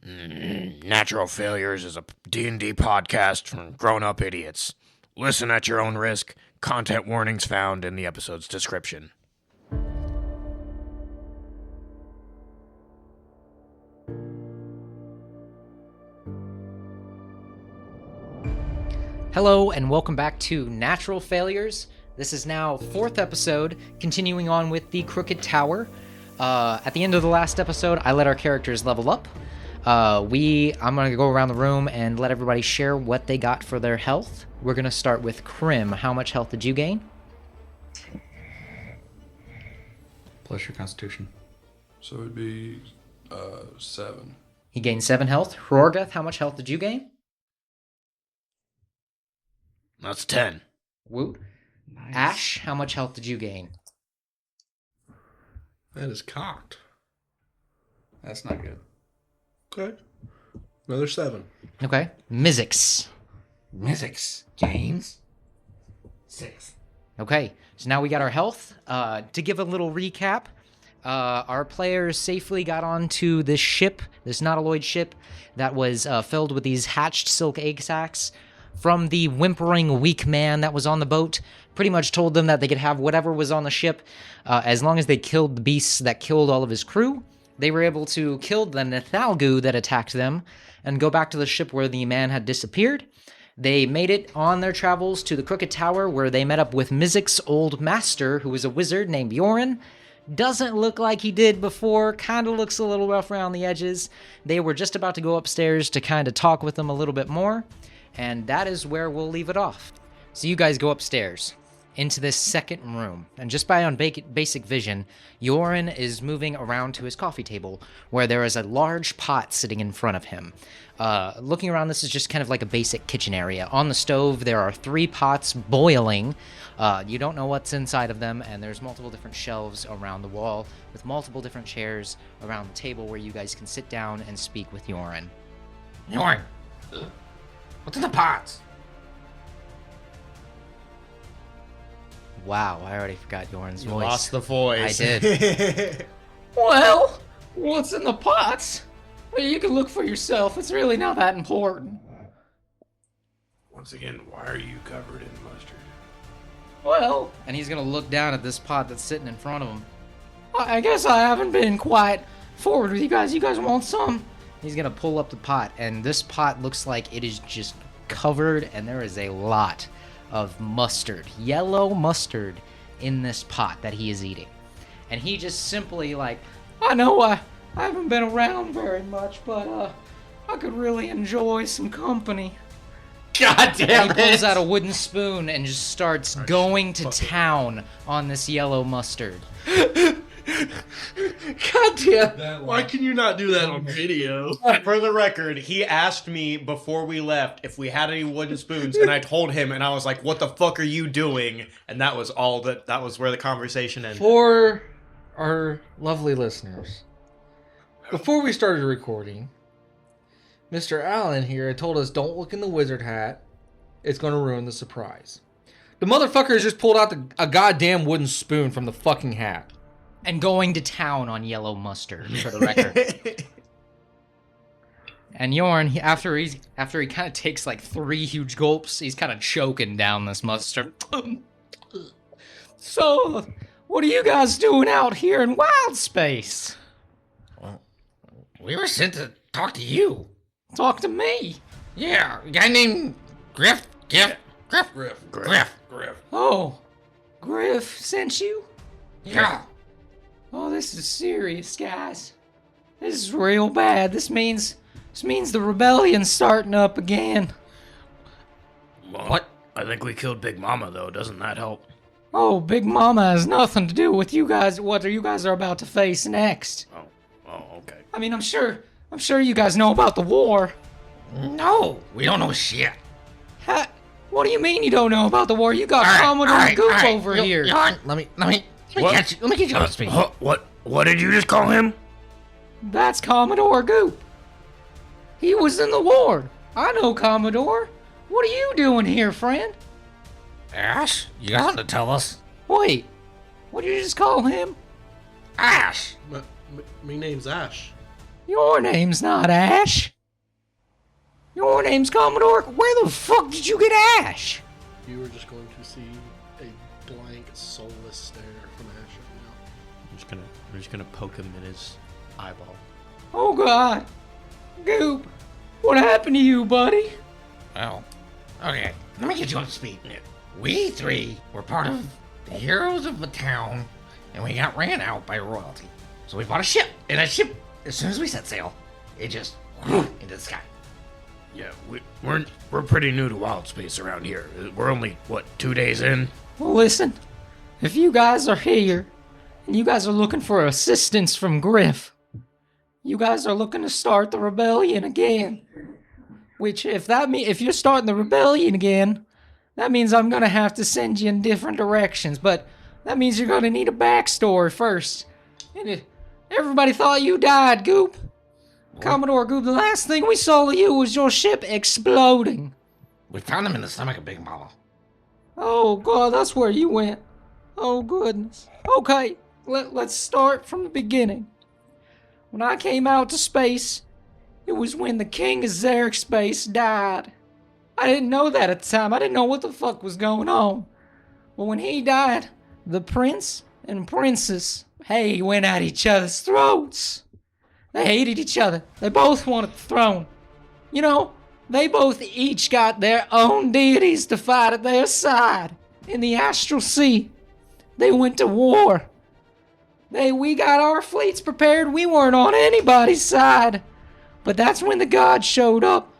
Natural Failures is a D&D podcast from grown-up idiots. Listen at your own risk. Content warnings found in the episode's description. Hello and welcome back to Natural Failures. This is now 4th episode, continuing on with the Crooked Tower. At the end of the last episode, I let our characters level up. I'm going to go around the room and let everybody share what they got for their health. We're going to start with Crim. How much health did you gain? Plus your constitution. So it'd be 7. He gained 7 health. Rorgeth, how much health did you gain? That's 10. Woot. Nice. Ash, how much health did you gain? That is cocked. That's not good. Okay. Another 7. Okay. Mizzix. Mizzix gains 6. Okay, so now we got our health. To give a little recap, our players safely got onto this ship, this nautiloid ship, that was filled with these hatched silk egg sacs from the whimpering weak man that was on the boat. Pretty much told them that they could have whatever was on the ship, as long as they killed the beasts that killed all of his crew. They were able to kill the Nethalgu that attacked them and go back to the ship where the man had disappeared. They made it on their travels to the Crooked Tower, where they met up with Mizzix's old master, who was a wizard named Bjorn. Doesn't look like he did before, kind of looks a little rough around the edges. They were just about to go upstairs to kind of talk with him a little bit more, and that is where we'll leave it off. So you guys go upstairs into this second room, and just by on basic vision, Bjorn is moving around to his coffee table, where there is a large pot sitting in front of him. Looking around, this is just kind of like a basic kitchen area. On the stove, there are 3 pots boiling. You don't know what's inside of them, and there's multiple different shelves around the wall with multiple different chairs around the table where you guys can sit down and speak with Bjorn. Bjorn, what's in the pots? Wow, I already forgot Bjorn's voice. Lost the voice. I did. Well, what's in the pots? Well, you can look for yourself. It's really not that important. Once again, why are you covered in mustard? Well, And he's going to look down at this pot that's sitting in front of him. I guess I haven't been quite forward with you guys. You guys want some? He's going to pull up the pot, and this pot looks like it is just covered, and there is a lot of mustard, yellow mustard, in this pot that he is eating. And he just simply, like, I know I haven't been around very much, but I could really enjoy some company. God damn he pulls out a wooden spoon and just starts going to town on this yellow mustard. God damn. Why can you not do that on video? For the record, he asked me before we left if we had any wooden spoons, and I told him, and I was like, "What the fuck are you doing?" And that was all that was where the conversation ended. For our lovely listeners, before we started recording, Mr. Allen here told us don't look in the wizard hat. It's going to ruin the surprise. The motherfucker has just pulled out a goddamn wooden spoon from the fucking hat. And going to town on yellow mustard, for the record. And Bjorn, after he kind of takes like 3 huge gulps, he's kind of choking down this mustard. So, what are you guys doing out here in wild space? We were sent to talk to you. Talk to me. Yeah, a guy named Griff. Oh, Griff sent you? Yeah. Oh, this is serious, guys. This is real bad. This means the rebellion's starting up again. What? I think we killed Big Mama, though. Doesn't that help? Oh, Big Mama has nothing to do with you guys. What you guys are about to face next? Oh, okay. I mean, I'm sure you guys know about the war. No, we don't know shit. What do you mean you don't know about the war? You got Commodore Goup over here. Let me get you up to speed. What did you just call him? That's Commodore Goup. He was in the war. I know Commodore. What are you doing here, friend? Ash, you got something to tell us? Wait, what did you just call him? Ash! My name's Ash. Your name's not Ash. Your name's Commodore. Where the fuck did you get Ash? You were just going to see a blank, soulless stare from Ash right now. I'm just gonna poke him in his eyeball. Oh God. Goup, what happened to you, buddy? Well, okay, let me get you up to speed. We three were part of the heroes of the town, and we got ran out by royalty. So we bought a ship, and that ship, as soon as we set sail, it just into the sky. Yeah, we're pretty new to wild space around here. We're only, 2 days in? Well, listen, if you guys are here, and you guys are looking for assistance from Griff, you guys are looking to start the rebellion again. Which, if you're starting the rebellion again, that means I'm gonna have to send you in different directions. But that means you're gonna need a backstory first. And everybody thought you died, Goup. Commodore Goup, the last thing we saw of you was your ship exploding. We found him in the stomach of Big Mama. Oh God, that's where you went. Oh goodness. Okay, let's start from the beginning. When I came out to space, it was when the king of Xeric Space died. I didn't know that at the time. I didn't know what the fuck was going on. But when he died, the prince and princess, went at each other's throats. They hated each other. They both wanted the throne. You know, they both each got their own deities to fight at their side. In the Astral Sea, they went to war. We got our fleets prepared. We weren't on anybody's side. But that's when the gods showed up.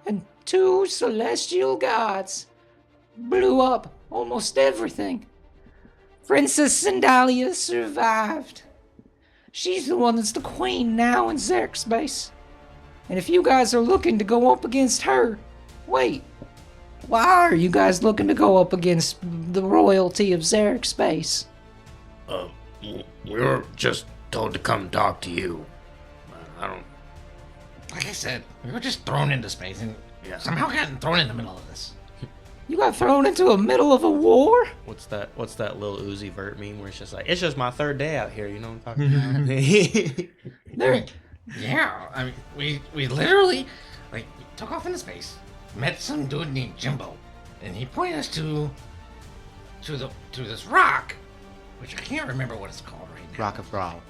And 2 celestial gods blew up almost everything. Princess Sandalia survived. She's the one that's the queen now in Xeric Space. And if you guys are looking to go up against her, wait. Why are you guys looking to go up against the royalty of Xeric Space? We were just told to come talk to you. I don't... Like I said, we were just thrown into space and somehow gotten thrown in the middle of this. You got thrown into the middle of a war? What's that little Uzi Vert meme where it's just like, it's just my 3rd day out here, you know what I'm talking about? Yeah, I mean, we literally, took off into space, met some dude named Jimbo, and he pointed us to this rock, which I can't remember what it's called right now. Rock of Brawl.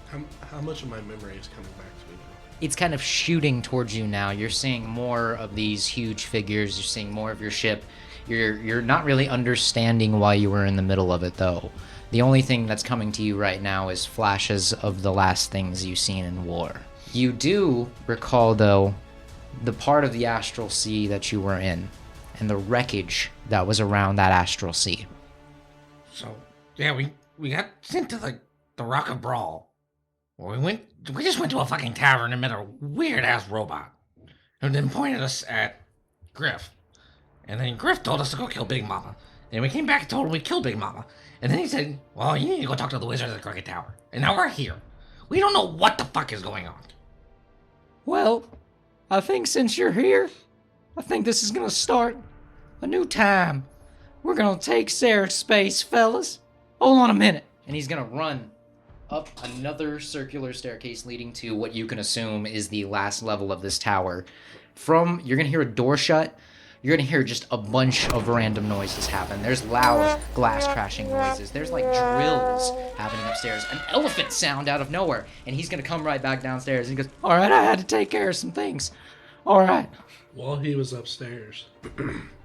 How much of my memory is coming back to me now? It's kind of shooting towards you now. You're seeing more of these huge figures. You're seeing more of your ship. You're not really understanding why you were in the middle of it, though. The only thing that's coming to you right now is flashes of the last things you've seen in war. You do recall, though, the part of the Astral Sea that you were in, and the wreckage that was around that Astral Sea. So, yeah, we got sent to, the Rock of Brawl. Well, we just went to a fucking tavern and met a weird-ass robot, who then pointed us at Griff. And then Griff told us to go kill Big Mama. And we came back and told him we killed Big Mama. And then he said, well, you need to go talk to the wizard of the Crooked Tower. And now we're here. We don't know what the fuck is going on. Well, I think since you're here, I think this is gonna start a new time. We're gonna take Xeric Space, fellas. Hold on a minute. And he's gonna run up another circular staircase leading to what you can assume is the last level of this tower. You're gonna hear a door shut. You're gonna hear just a bunch of random noises happen. There's loud glass crashing noises. There's drills happening upstairs. An elephant sound out of nowhere. And he's gonna come right back downstairs and he goes, Alright, I had to take care of some things. Alright. While he was upstairs,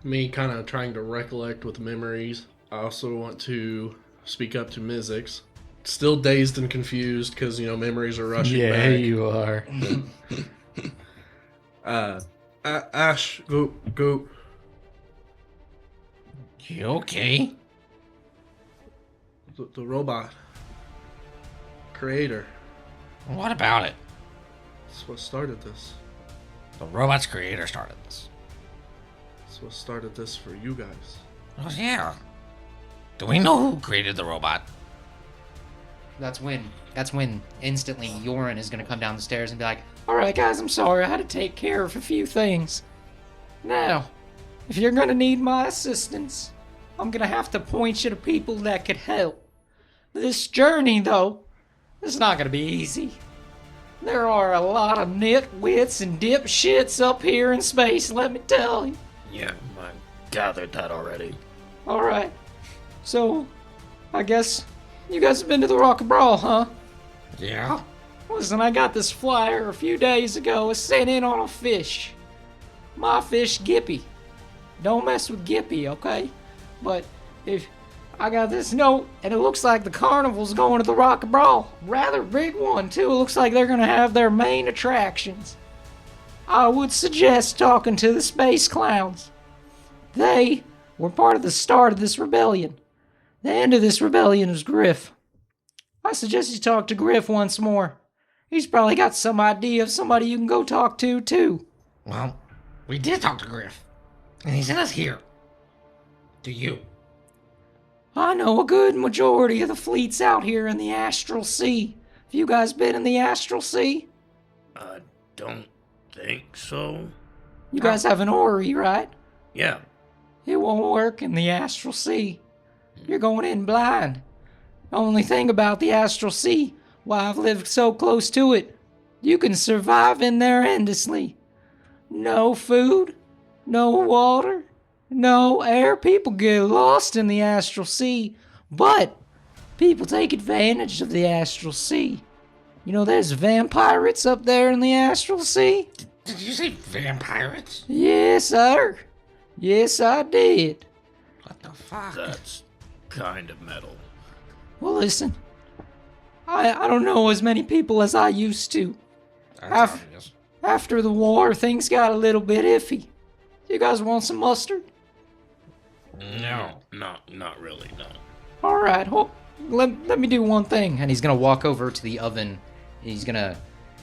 me kind of trying to recollect with memories, I also want to speak up to Mizzix. Still dazed and confused because, memories are rushing back. Yeah, you are. Ash, Goup. You okay? The robot. Creator. What about it? That's what started this. The robot's creator started this. That's what started this for you guys. Oh, yeah. Do we know who created the robot? That's when instantly Yoren is gonna come down the stairs and be like, Alright, guys, I'm sorry. I had to take care of a few things. Now, if you're gonna need my assistance, I'm gonna have to point you to people that could help. This journey, though, is not gonna be easy. There are a lot of nitwits and dipshits up here in space, let me tell you. Yeah, I gathered that already. Alright. So, I guess you guys have been to the Rock and Brawl, huh? Yeah? Listen, I got this flyer a few days ago. It's sent in on a fish. My fish, Gippy. Don't mess with Gippy, okay? But if I got this note, and it looks like the carnival's going to the Rock and Brawl. Rather big one, too. It looks like they're going to have their main attractions. I would suggest talking to the Space Clowns. They were part of the start of this rebellion. The end of this rebellion is Griff. I suggest you talk to Griff once more. He's probably got some idea of somebody you can go talk to, too. Well, we did talk to Griff. And he sent us here. To you. I know a good majority of the fleets out here in the Astral Sea. Have you guys been in the Astral Sea? I don't think so. You guys have an orrery, right? Yeah. It won't work in the Astral Sea. You're going in blind. The only thing about the Astral Sea, why I've lived so close to it, you can survive in there endlessly. No food, no water, no air. People get lost in the Astral Sea, but people take advantage of the Astral Sea. You know, there's vampirates up there in the Astral Sea. Did you say vampirates? Yes, sir. Yes, I did. What the fuck? That's kind of metal. Well, listen. I don't know as many people as I used to. That's obvious. After the war, things got a little bit iffy. You guys want some mustard? No. Not really, no. All right, let me do one thing. And he's gonna walk over to the oven. And he's gonna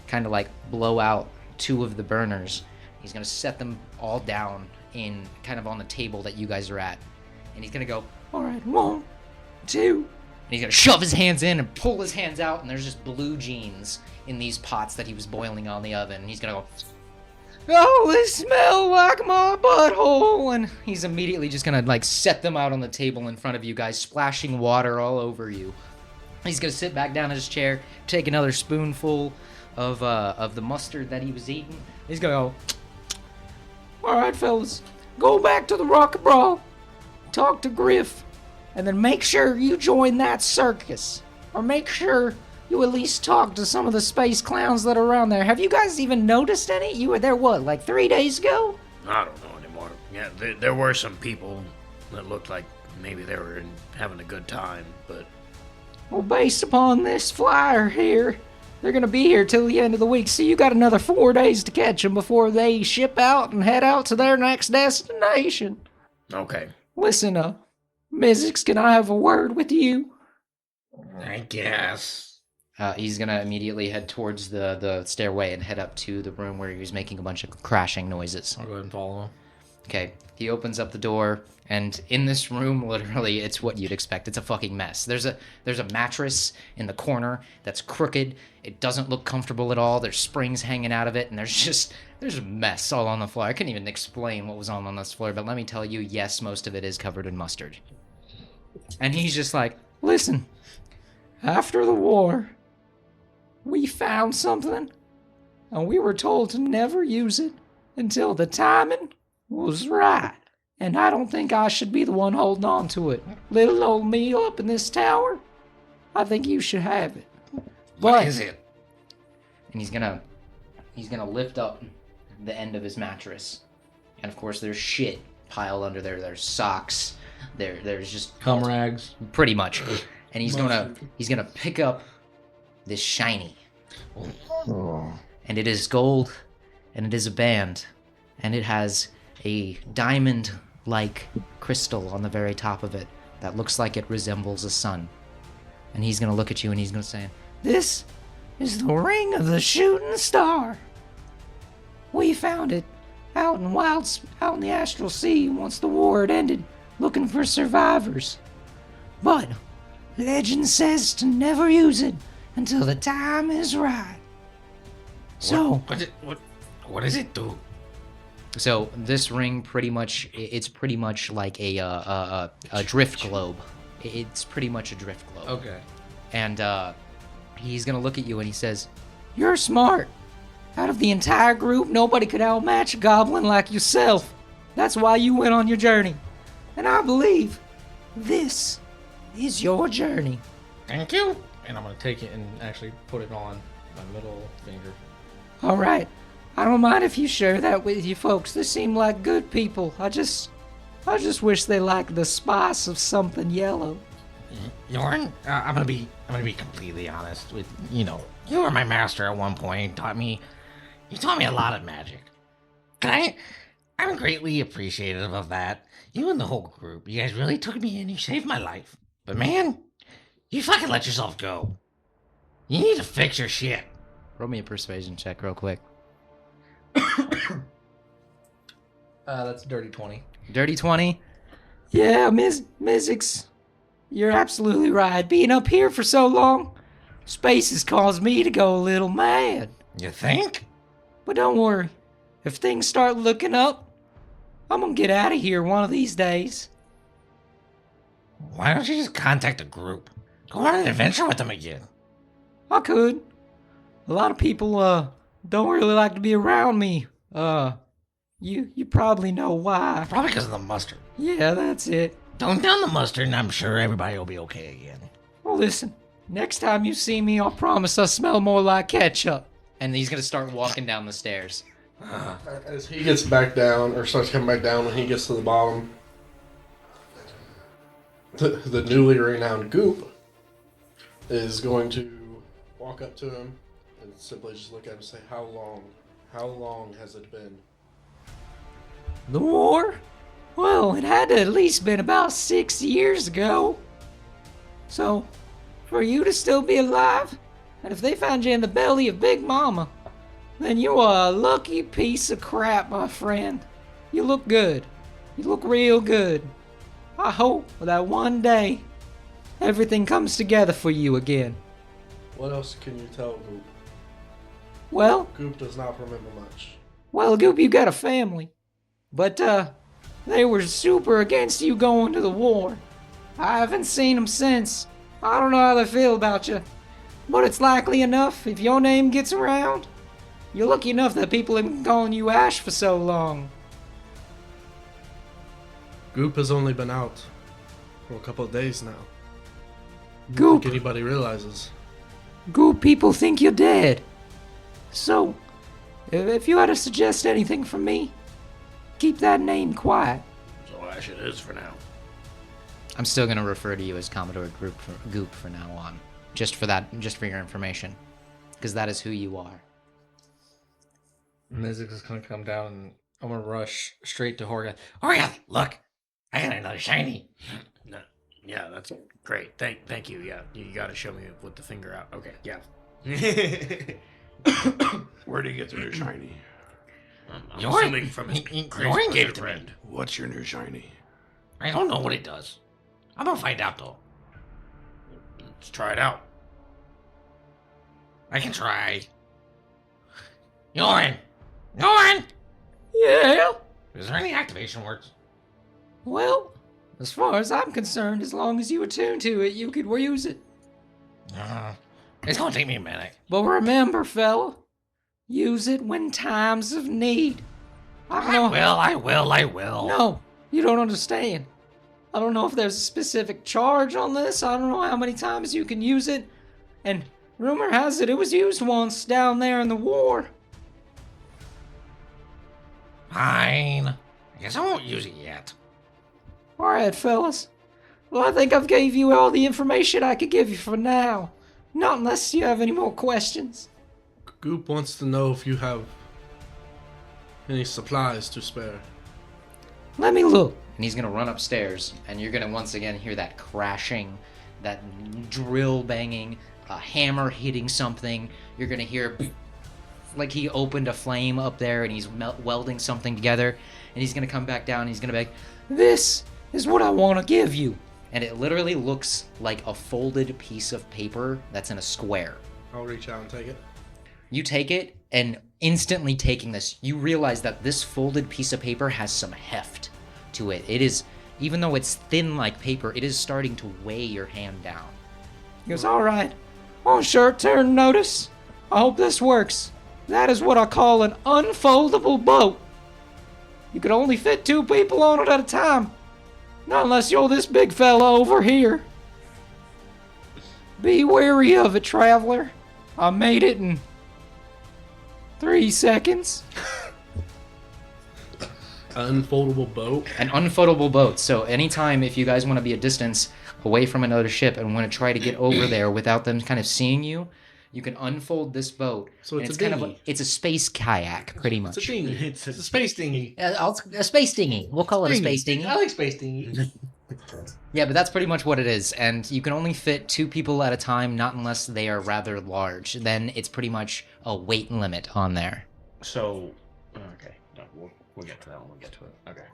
kind of like blow out 2 of the burners. He's gonna set them all down in kind of on the table that you guys are at. And he's gonna go, All right, 1, 2. and he's gonna shove his hands in and pull his hands out, and there's just blue jeans in these pots that he was boiling on the oven. And he's gonna go, Oh, they smell like my butthole. and he's immediately just gonna like set them out on the table in front of you guys, splashing water all over you. He's gonna sit back down in his chair, take another spoonful of the mustard that he was eating. He's gonna go, All right, fellas, go back to the Rock and Brawl, talk to Griff, and then make sure you join that circus. Or make sure you at least talk to some of the space clowns that are around there. Have you guys even noticed any? You were there, what, like 3 days ago? I don't know anymore. Yeah, there were some people that looked like maybe they were having a good time, but Well, based upon this flyer here, they're going to be here till the end of the week, so you got another 4 days to catch them before they ship out and head out to their next destination. okay. Listen, Mizzix, can I have a word with you? I guess. he's gonna immediately head towards the stairway and head up to the room where he was making a bunch of crashing noises. I'll go ahead and follow him. Okay, he opens up the door, and in this room, literally, it's what you'd expect. It's a fucking mess. There's a mattress in the corner that's crooked. It doesn't look comfortable at all. There's springs hanging out of it, and there's a mess all on the floor. I couldn't even explain what was on this floor, but let me tell you, yes, most of it is covered in mustard. And he's just like, Listen, after the war, we found something, and we were told to never use it until the timing was right. And I don't think I should be the one holding on to it. Little old me up in this tower, I think you should have it. What is it? and he's gonna lift up the end of his mattress, and of course there's shit piled under there. There's socks. There's just Cum rags. pretty much, and he's gonna pick up this shiny, and it is gold, and it is a band, and it has a diamond-like crystal on the very top of it that looks like it resembles a sun. And he's gonna look at you and he's gonna say, This is the ring of the shooting star. We found it out in the Astral Sea once the war had ended, looking for survivors. But legend says to never use it until the time is right. So, What does it do? so this ring it's pretty much like a drift globe. It's pretty much a drift globe. Okay. And he's gonna look at you and he says, You're smart. Out of the entire group, nobody could outmatch a goblin like yourself. That's why you went on your journey. And I believe this is your journey. Thank you. And I'm gonna take it and actually put it on my middle finger. All right. I don't mind if you share that with you folks. They seem like good people. I just wish they liked the spice of something yellow. Yorin, I'm gonna be completely honest with you were my master at one point. You taught me a lot of magic. I'm greatly appreciative of that. You and the whole group, you guys really took me in. You saved my life. But man, you fucking let yourself go. You need to fix your shit. Roll me a persuasion check real quick. That's a dirty 20. Dirty 20. Yeah, Mizzix, you're absolutely right. Being up here for so long, space has caused me to go a little mad. You think? But don't worry. If things start looking up, I'm gonna get out of here one of these days. Why don't you just contact the group? Go on an adventure with them again. I could. A lot of people, don't really like to be around me. You probably know why. Probably because of the mustard. Yeah, that's it. Don't down the mustard and I'm sure everybody will be okay again. Well, listen. Next time you see me, I'll promise I'll smell more like ketchup. And he's gonna start walking down the stairs. As he gets back down, or starts coming back down when he gets to the bottom, the newly renowned Goup is going to walk up to him and simply just look at him and say, How long has it been? The war? Well, it had to at least been about 6 years ago. So, for you to still be alive, and if they found you in the belly of Big Mama, then you are a lucky piece of crap, my friend. You look good. You look real good. I hope that one day, everything comes together for you again. What else can you tell Goup? Well, Goup does not remember much. well, Goup, you got a family. But, they were super against you going to the war. I haven't seen them since. I don't know how they feel about you. But it's likely enough, if your name gets around, you're lucky enough that people have been calling you Ash for so long. Goup has only been out for a couple of days now. I don't Goup, think anybody realizes. Goup, people think you're dead. So, if you had to suggest anything from me, keep that name quiet. So Ash it is for now. I'm still gonna refer to you as Commodore Goup for now on. Just for your information. Because that is who you are. Mizzix is gonna come down and I'm gonna rush straight to Horgan. Horgan, look, I got another shiny. No, yeah, that's great. Thank you. Yeah, you got to show me with the finger out. Okay, yeah. Where do you get the new shiny? I'm Yorin- assuming from his Yorin crazy gave it wizard to me. friend. What's your new shiny? I don't know what it does. I'm gonna find out though. Let's try it out. I can try. Yorin! Yorin! Yeah? Is there any activation words? Well, as far as I'm concerned, as long as you attune to it, you could use it. It's gonna take me a minute. But remember, fella, use it when times of need. I will. No, you don't understand. I don't know if there's a specific charge on this. I don't know how many times you can use it. And rumor has it was used once down there in the war. Fine. I guess I won't use it yet. Alright, fellas. Well, I think I've gave you all the information I could give you for now. Not unless you have any more questions. Goup wants to know if you have any supplies to spare. Let me look. And he's gonna run upstairs, and you're gonna once again hear that crashing, that drill banging, a hammer hitting something. You're gonna hear like he opened a flame up there and he's welding something together. And he's gonna come back down and he's gonna be like, This is what I want to give you. and it literally looks like a folded piece of paper that's in a square. I'll reach out and take it. You take it, and instantly taking this, you realize that this folded piece of paper has some heft to it. It is, even though it's thin like paper, it is starting to weigh your hand down. He goes, alright. On short term notice, I hope this works. That is what I call an unfoldable boat. You can only fit 2 people on it at a time. Not unless you're this big fella over here. Be wary of it, traveler. I made it in 3 seconds. Unfoldable boat. An unfoldable boat. So anytime if you guys want to be a distance away from another ship and want to try to get over there without them kind of seeing you, you can unfold this boat. So it's and a kind of dinghy. it's a space kayak, pretty much. It's a dinghy. It's a space dinghy. A space dinghy. We'll call it a space dinghy. I like space dinghy. Yeah, but that's pretty much what it is. And you can only fit 2 people at a time, not unless they are rather large. Then it's pretty much a weight limit on there. So, okay, no, we'll get to that when we get to it. Okay.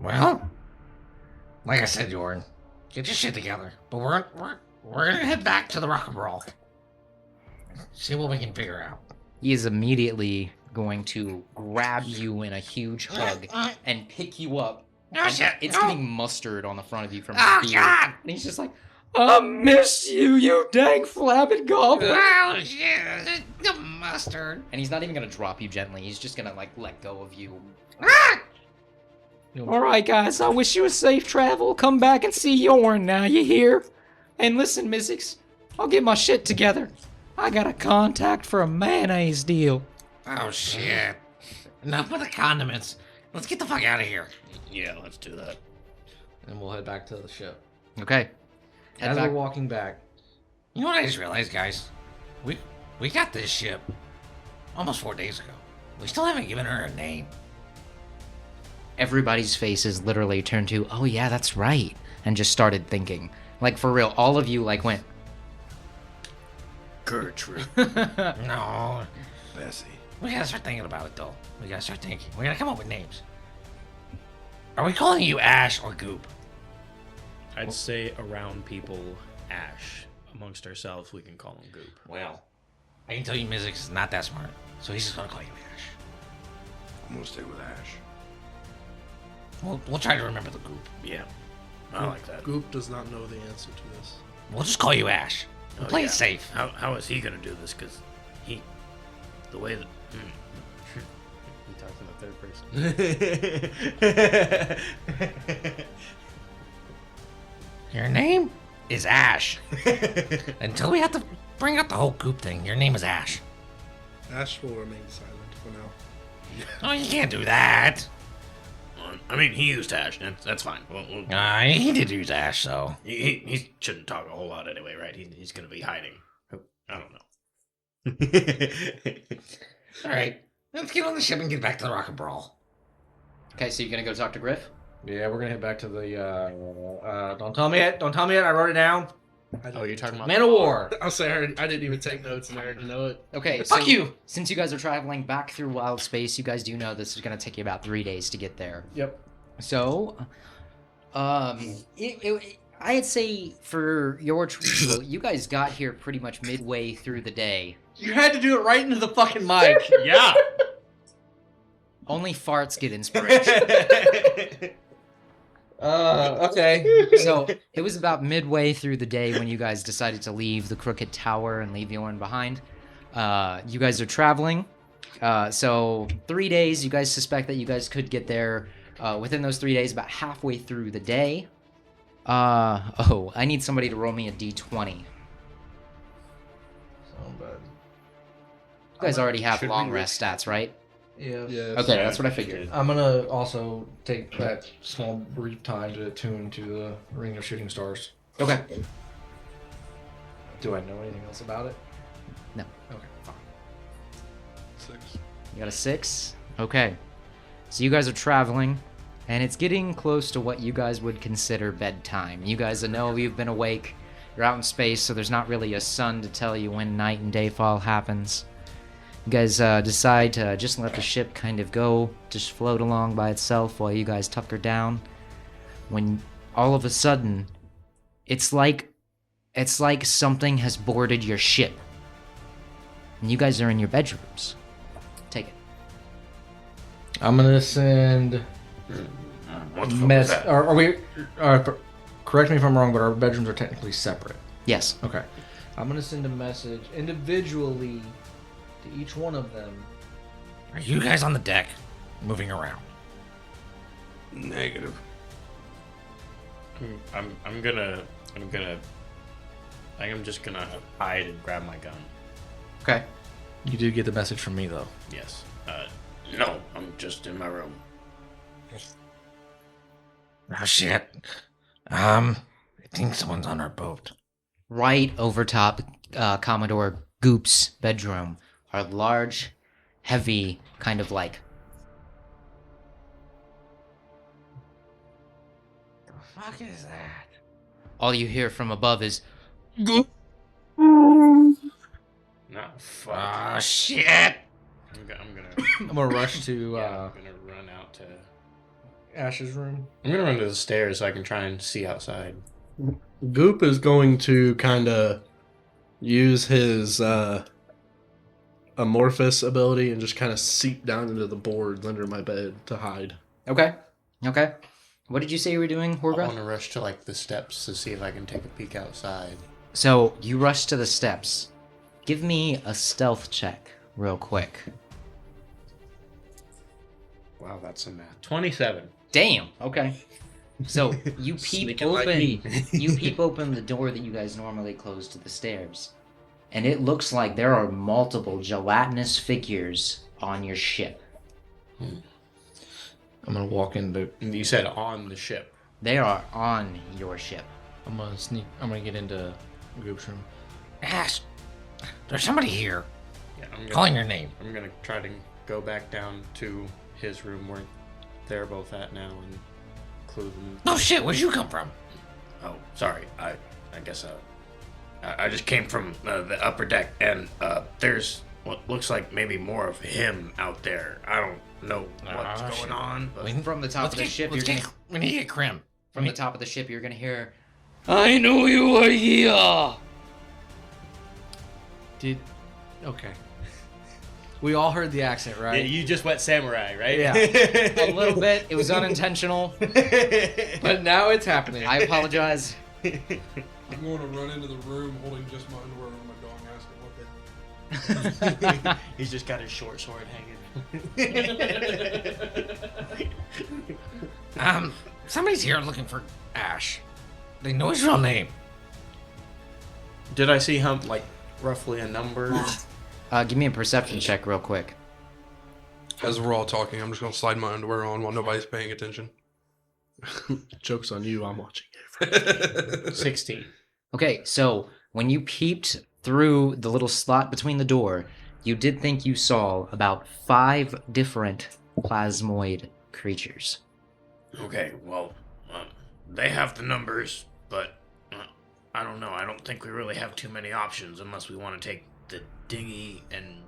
Well, like I said, Jordan, get your shit together. But we're gonna head back to the rock and roll. See what we can figure out. He is immediately going to grab you in a huge hug and pick you up. Oh And shit! it's no. getting mustard on the front of you from Oh his beard. god! And he's just like, I miss you, you dang flabbing goblin. Oh shit! The mustard. and he's not even gonna drop you gently. He's just gonna like let go of you. Ah! Alright, guys, I wish you a safe travel. Come back and see Yorn now, you hear? And listen, Mizzix, I'll get my shit together. I got a contact for a mayonnaise deal. Oh shit! Enough with the condiments. Let's get the fuck out of here. Yeah, let's do that. And we'll head back to the ship. Okay. Head As back. we're walking back, You know what I just realized, guys? We got this ship almost 4 days ago. We still haven't given her a name. Everybody's faces literally turned to, oh yeah, that's right, and just started thinking. Like for real, all of you like went, Gertrude. No. Bessie. We gotta start thinking about it, though. We gotta start thinking. We gotta come up with names. Are we calling you Ash or Goup? I'd say around people, Ash. Amongst ourselves, we can call him Goup. Well, I can tell you Mizzix is not that smart, so he's just gonna call you Ash. I'm gonna stay with Ash. We'll try to remember the Goup. Yeah, I like that. Goop does not know the answer to this. We'll just call you Ash. We'll play yeah. it safe. How is he gonna do this? Because the way that. He talks in the third person. Your name is Ash. Until we have to bring up the whole Goup thing, your name is Ash. Ash will remain silent for now. Oh, you can't do that. I mean, he used Ash. That's fine. He did use Ash, so. He shouldn't talk a whole lot anyway, right? He's gonna be hiding. I don't know. All right, let's get on the ship and get back to the rock and brawl. okay, so you're gonna go talk to Griff? yeah, we're gonna head back to the. Don't tell me it. Don't tell me it. I wrote it down. Oh, you're talking about Man of War. I'll say I didn't even take notes and I already know it. Okay, Fuck so you. Since you guys are traveling back through wild space, you guys do know this is gonna take you about 3 days to get there. Yep. So, I'd say for your travel, you guys got here pretty much midway through the day. You had to do it right into the fucking mic. Yeah. Only farts get inspiration. Okay. So it was about midway through the day when you guys decided to leave the Crooked Tower and leave Yorn behind. You guys are traveling. So 3 days, you guys suspect that you guys could get there within those 3 days, about halfway through the day. I need somebody to roll me a d20. You guys already have Should we long risk- rest stats, right? Yeah. Yes. Okay, that's what I figured. I'm gonna also take that small brief time to attune to the Ring of Shooting Stars. Okay. Do I know anything else about it? No. Okay, fine. 6. You got a 6? Okay. So you guys are traveling, and it's getting close to what you guys would consider bedtime. You guys know you've been awake. You're out in space, so there's not really a sun to tell you when night and dayfall happens. You guys decide to just let the ship kind of go, just float along by itself while you guys tucker down. When all of a sudden, it's like something has boarded your ship. And you guys are in your bedrooms. Take it. I'm gonna send. What the fuck was that? Are we? Correct me if I'm wrong, but our bedrooms are technically separate. Yes. Okay. I'm gonna send a message individually to each one of them. Are you guys on the deck, moving around? Negative. I'm just gonna hide and grab my gun. Okay. You did get the message from me, though. Yes. No, I'm just in my room. Oh, shit. I think someone's on our boat. Right over top Commodore Goup's bedroom are large, heavy, kind of like The fuck is that? all you hear from above is No, fuck. Oh, shit. I'm gonna. I'm gonna rush to I'm gonna run out to. Ash's room. I'm gonna run to the stairs so I can try and see outside. Goup is going to kind of use his amorphous ability and just kind of seep down into the boards under my bed to hide. Okay. Okay. What did you say you were doing, I Horgra? want to rush to like the steps to see if I can take a peek outside. So you rush to the steps. Give me a stealth check, real quick. Wow, that's a math. 27. Damn. Okay. So you peep Sneaking like me. you peep open the door that you guys normally close to the stairs, and it looks like there are multiple gelatinous figures on your ship. I'm gonna walk into. You said on the ship. They are on your ship. I'm gonna sneak. I'm gonna get into Goup's room. Ash, there's somebody here Yeah, calling your name. I'm gonna try to go back down to his room where they're both at now and clue them. Oh, shit, where'd you come from? Oh, sorry. I guess I just came from the upper deck, and there's what looks like maybe more of him out there. I don't know what's Ah, going shit. on, but From the top of the ship, we need to get Crim. from the top of the ship, you're gonna hear. I knew you were here. Okay. We all heard the accent, Yeah, right? you just went samurai, right? Yeah. A little bit. It was unintentional. But now it's happening. I apologize. I'm going to run into the room holding just my underwear on my dog asking what the He's just got his short sword hanging. Somebody's here looking for Ash. They know his real name. Did I see him, like, roughly a number? Give me a perception check, real quick. As we're all talking, I'm just going to slide my underwear on while nobody's paying attention. Joke's on you, I'm watching. 16. Okay, so when you peeped through the little slot between the door, you did think you saw about 5 different plasmoid creatures. okay. Well, they have the numbers, but I don't know. I don't think we really have too many options unless we want to take the dinghy and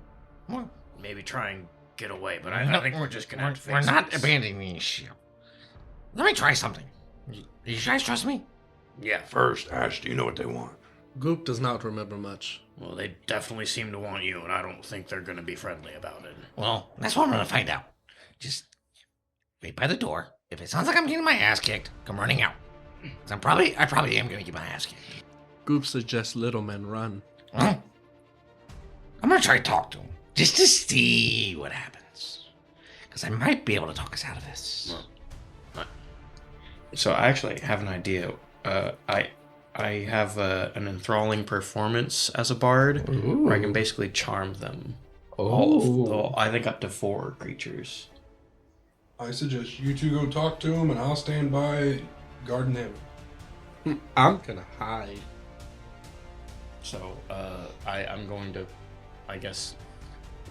maybe try and get away. But I think we're just gonna have to fix We're not this. abandoning the ship. Let me try something. You guys trust me? Yeah. First, Ash, do you know what they want? Goup does not remember much. Well, they definitely seem to want you, and I don't think they're gonna be friendly about it. Well, that's what I'm gonna find out. Just wait by the door. If it sounds like I'm getting my ass kicked, come running out. 'Cause I probably am gonna get my ass kicked. Goup suggests little men run. Well, I'm gonna try to talk to him just to see what happens. Because I might be able to talk us out of this. So I actually have an idea. I have an enthralling performance as a bard, where I can basically charm them. I think up to 4 creatures. I suggest you two go talk to him, and I'll stand by guarding him. I'm gonna hide. So I'm going to, I guess,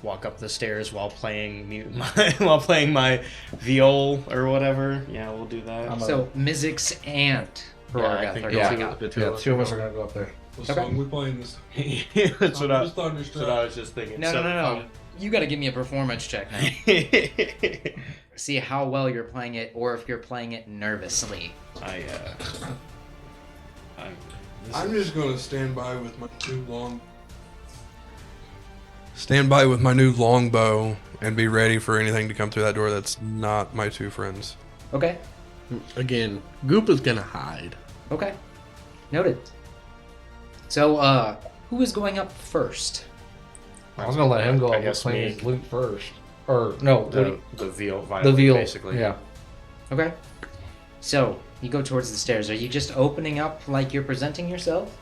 walk up the stairs while playing my viol or whatever. Yeah, we'll do that. So Mizzix and I think are yeah. going up. The two of us are gonna go up there. What song we playing this? That's what I Just Thunderstruck. was just thinking. No, So- no. You gotta give me a performance check now. See how well you're playing it, or if you're playing it nervously. I'm just gonna stand by with my new longbow and be ready for anything to come through that door that's not my two friends. Okay. Again, Goup is gonna hide. Okay. Noted. So, Who is going up first? I was gonna let him go I up with guess playing me. his lute first. Or no, The veal, the veal. basically. Yeah. Okay. So, you go towards the stairs. Are you just opening up like you're presenting yourself?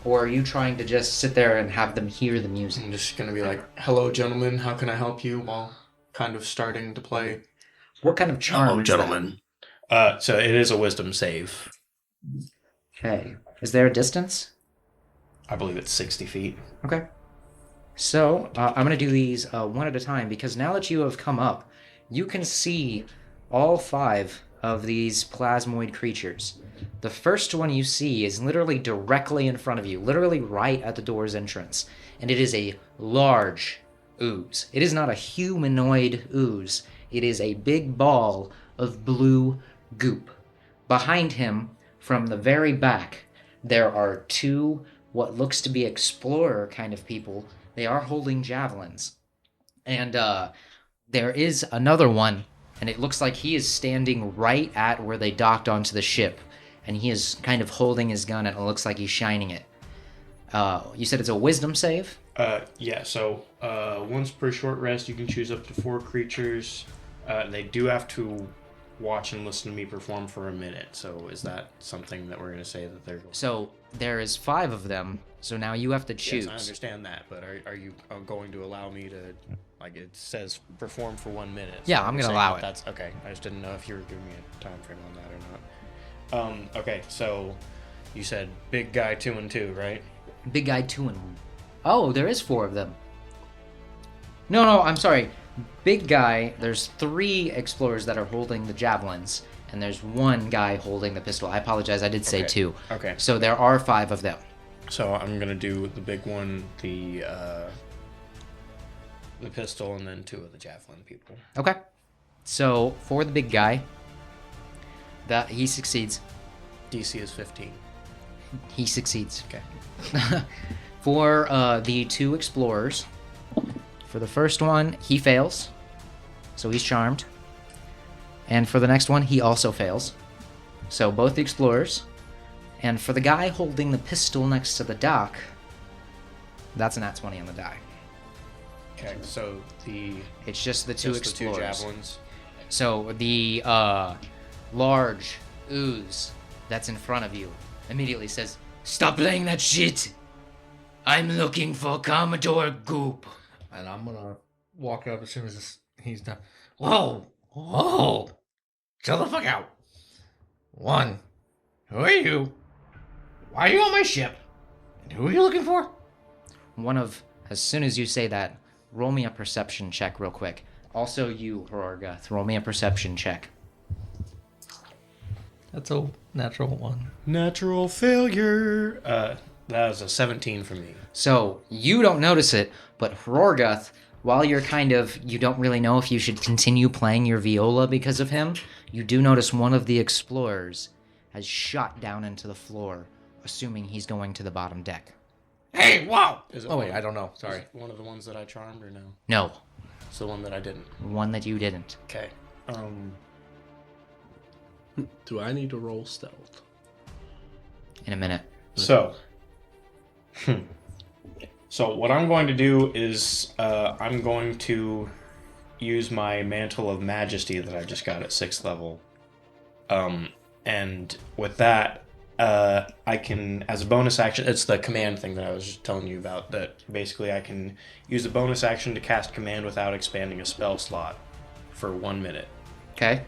Or are you trying to just sit there and have them hear the music? I'm just gonna be like, "Hello, gentlemen. How can I help you?" While kind of starting to play. What kind of charm is that? So it is a wisdom save. Okay. Is there a distance? I believe it's 60 feet. Okay. So, I'm going to do these one at a time because now that you have come up, you can see all 5 of these plasmoid creatures. The first one you see is literally directly in front of you, literally right at the door's entrance. And it is a large ooze. It is not a humanoid ooze. It is a big ball of blue goop. Behind him, from the very back, there are 2 what looks to be explorer kind of people. They are holding javelins. And there is another one, and it looks like he is standing right at where they docked onto the ship. And he is kind of holding his gun, and it looks like he's shining it. You said it's a wisdom save? Yeah, so once per short rest, you can choose up to 4 creatures. They do have to watch and listen to me perform for a minute. So is that something that we're going to say that they're going to... So there is 5 of them, so now you have to choose. Yes, I understand that, but are you going to allow me to... Like, it says perform for 1 minute. So Yeah, I'm you're gonna saying allow that it. That's okay. I just didn't know if you were giving me a time frame on that or not. Okay, so you said big guy 2 and 2, right? Big guy 2 and 1. Oh, there is 4 of them. No, I'm sorry. Big guy, there's 3 explorers that are holding the javelins, and there's 1 guy holding the pistol. I apologize, I did say Okay. 2. Okay. So there are 5 of them. So I'm gonna do the big one, the pistol, and then 2 of the javelin people. Okay. So for the big guy, that he succeeds. DC is 15. He succeeds. Okay. For the 2 explorers, for the first one, he fails, so he's charmed. And for the next one, he also fails. So both the explorers. And for the guy holding the pistol next to the dock, that's an at 20 on the die. Okay. So It's just the 2 just the 2 explorers. javelins. So the large ooze that's in front of you immediately says, "Stop playing that shit! I'm looking for Commodore Goup." And I'm gonna walk up as soon as he's done. Whoa! Whoa! Chill the fuck out. 1. Who are you? Why are you on my ship? And who are you looking for? As soon as you say that, roll me a perception check real quick. Also you, Hororgath, roll me a perception check. That's a natural 1. Natural failure. That was a 17 for me. So, you don't notice it, but Hororgath, while you don't really know if you should continue playing your viola because of him, you do notice one of the explorers has shot down into the floor, assuming he's going to the bottom deck. Hey, whoa! Is it Oh, wait, one- I don't know. Sorry. is it one of the ones that I charmed or no? No, It's the one that I didn't. one that you didn't. Okay. Do I need to roll stealth? In a minute. So what I'm going to do is I'm going to use my Mantle of Majesty that I just got at 6th level. And with that, I can, as a bonus action, it's the command thing that I was just telling you about, that basically I can use a bonus action to cast command without expanding a spell slot for 1 minute. Okay?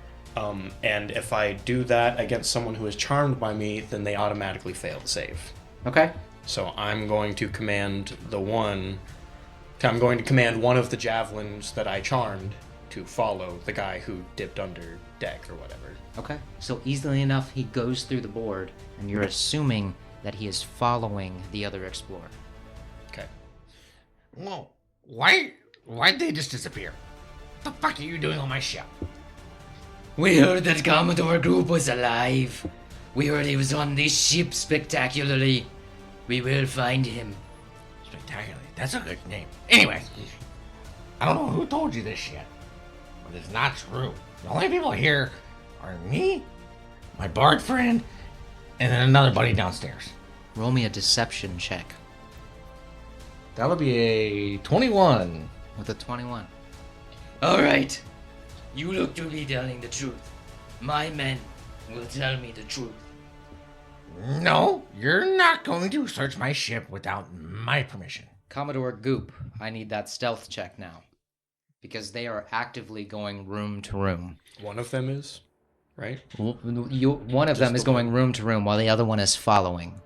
And if I do that against someone who is charmed by me, then they automatically fail the save. Okay. So I'm going to command I'm going to command one of the javelins that I charmed to follow the guy who dipped under deck or whatever. Okay. So easily enough, he goes through the board, and you're assuming that he is following the other explorer. Okay. Whoa. Why'd they just disappear? What the fuck are you doing on my ship? We heard that Commodore Group was alive. We heard he was on this ship spectacularly. We will find him. Spectacularly. That's a good name. Anyway, I don't know who told you this shit, but it's not true. The only people here are me, my bard friend, and then another buddy downstairs. Roll me a deception check. That'll be a 21. With a 21. All right. You look to be telling the truth. My men will tell me the truth. No, you're not going to search my ship without my permission. Commodore Goup, I need that stealth check now. Because they are actively going room to room. One of them is, right? One of them is going room to room while the other one is following.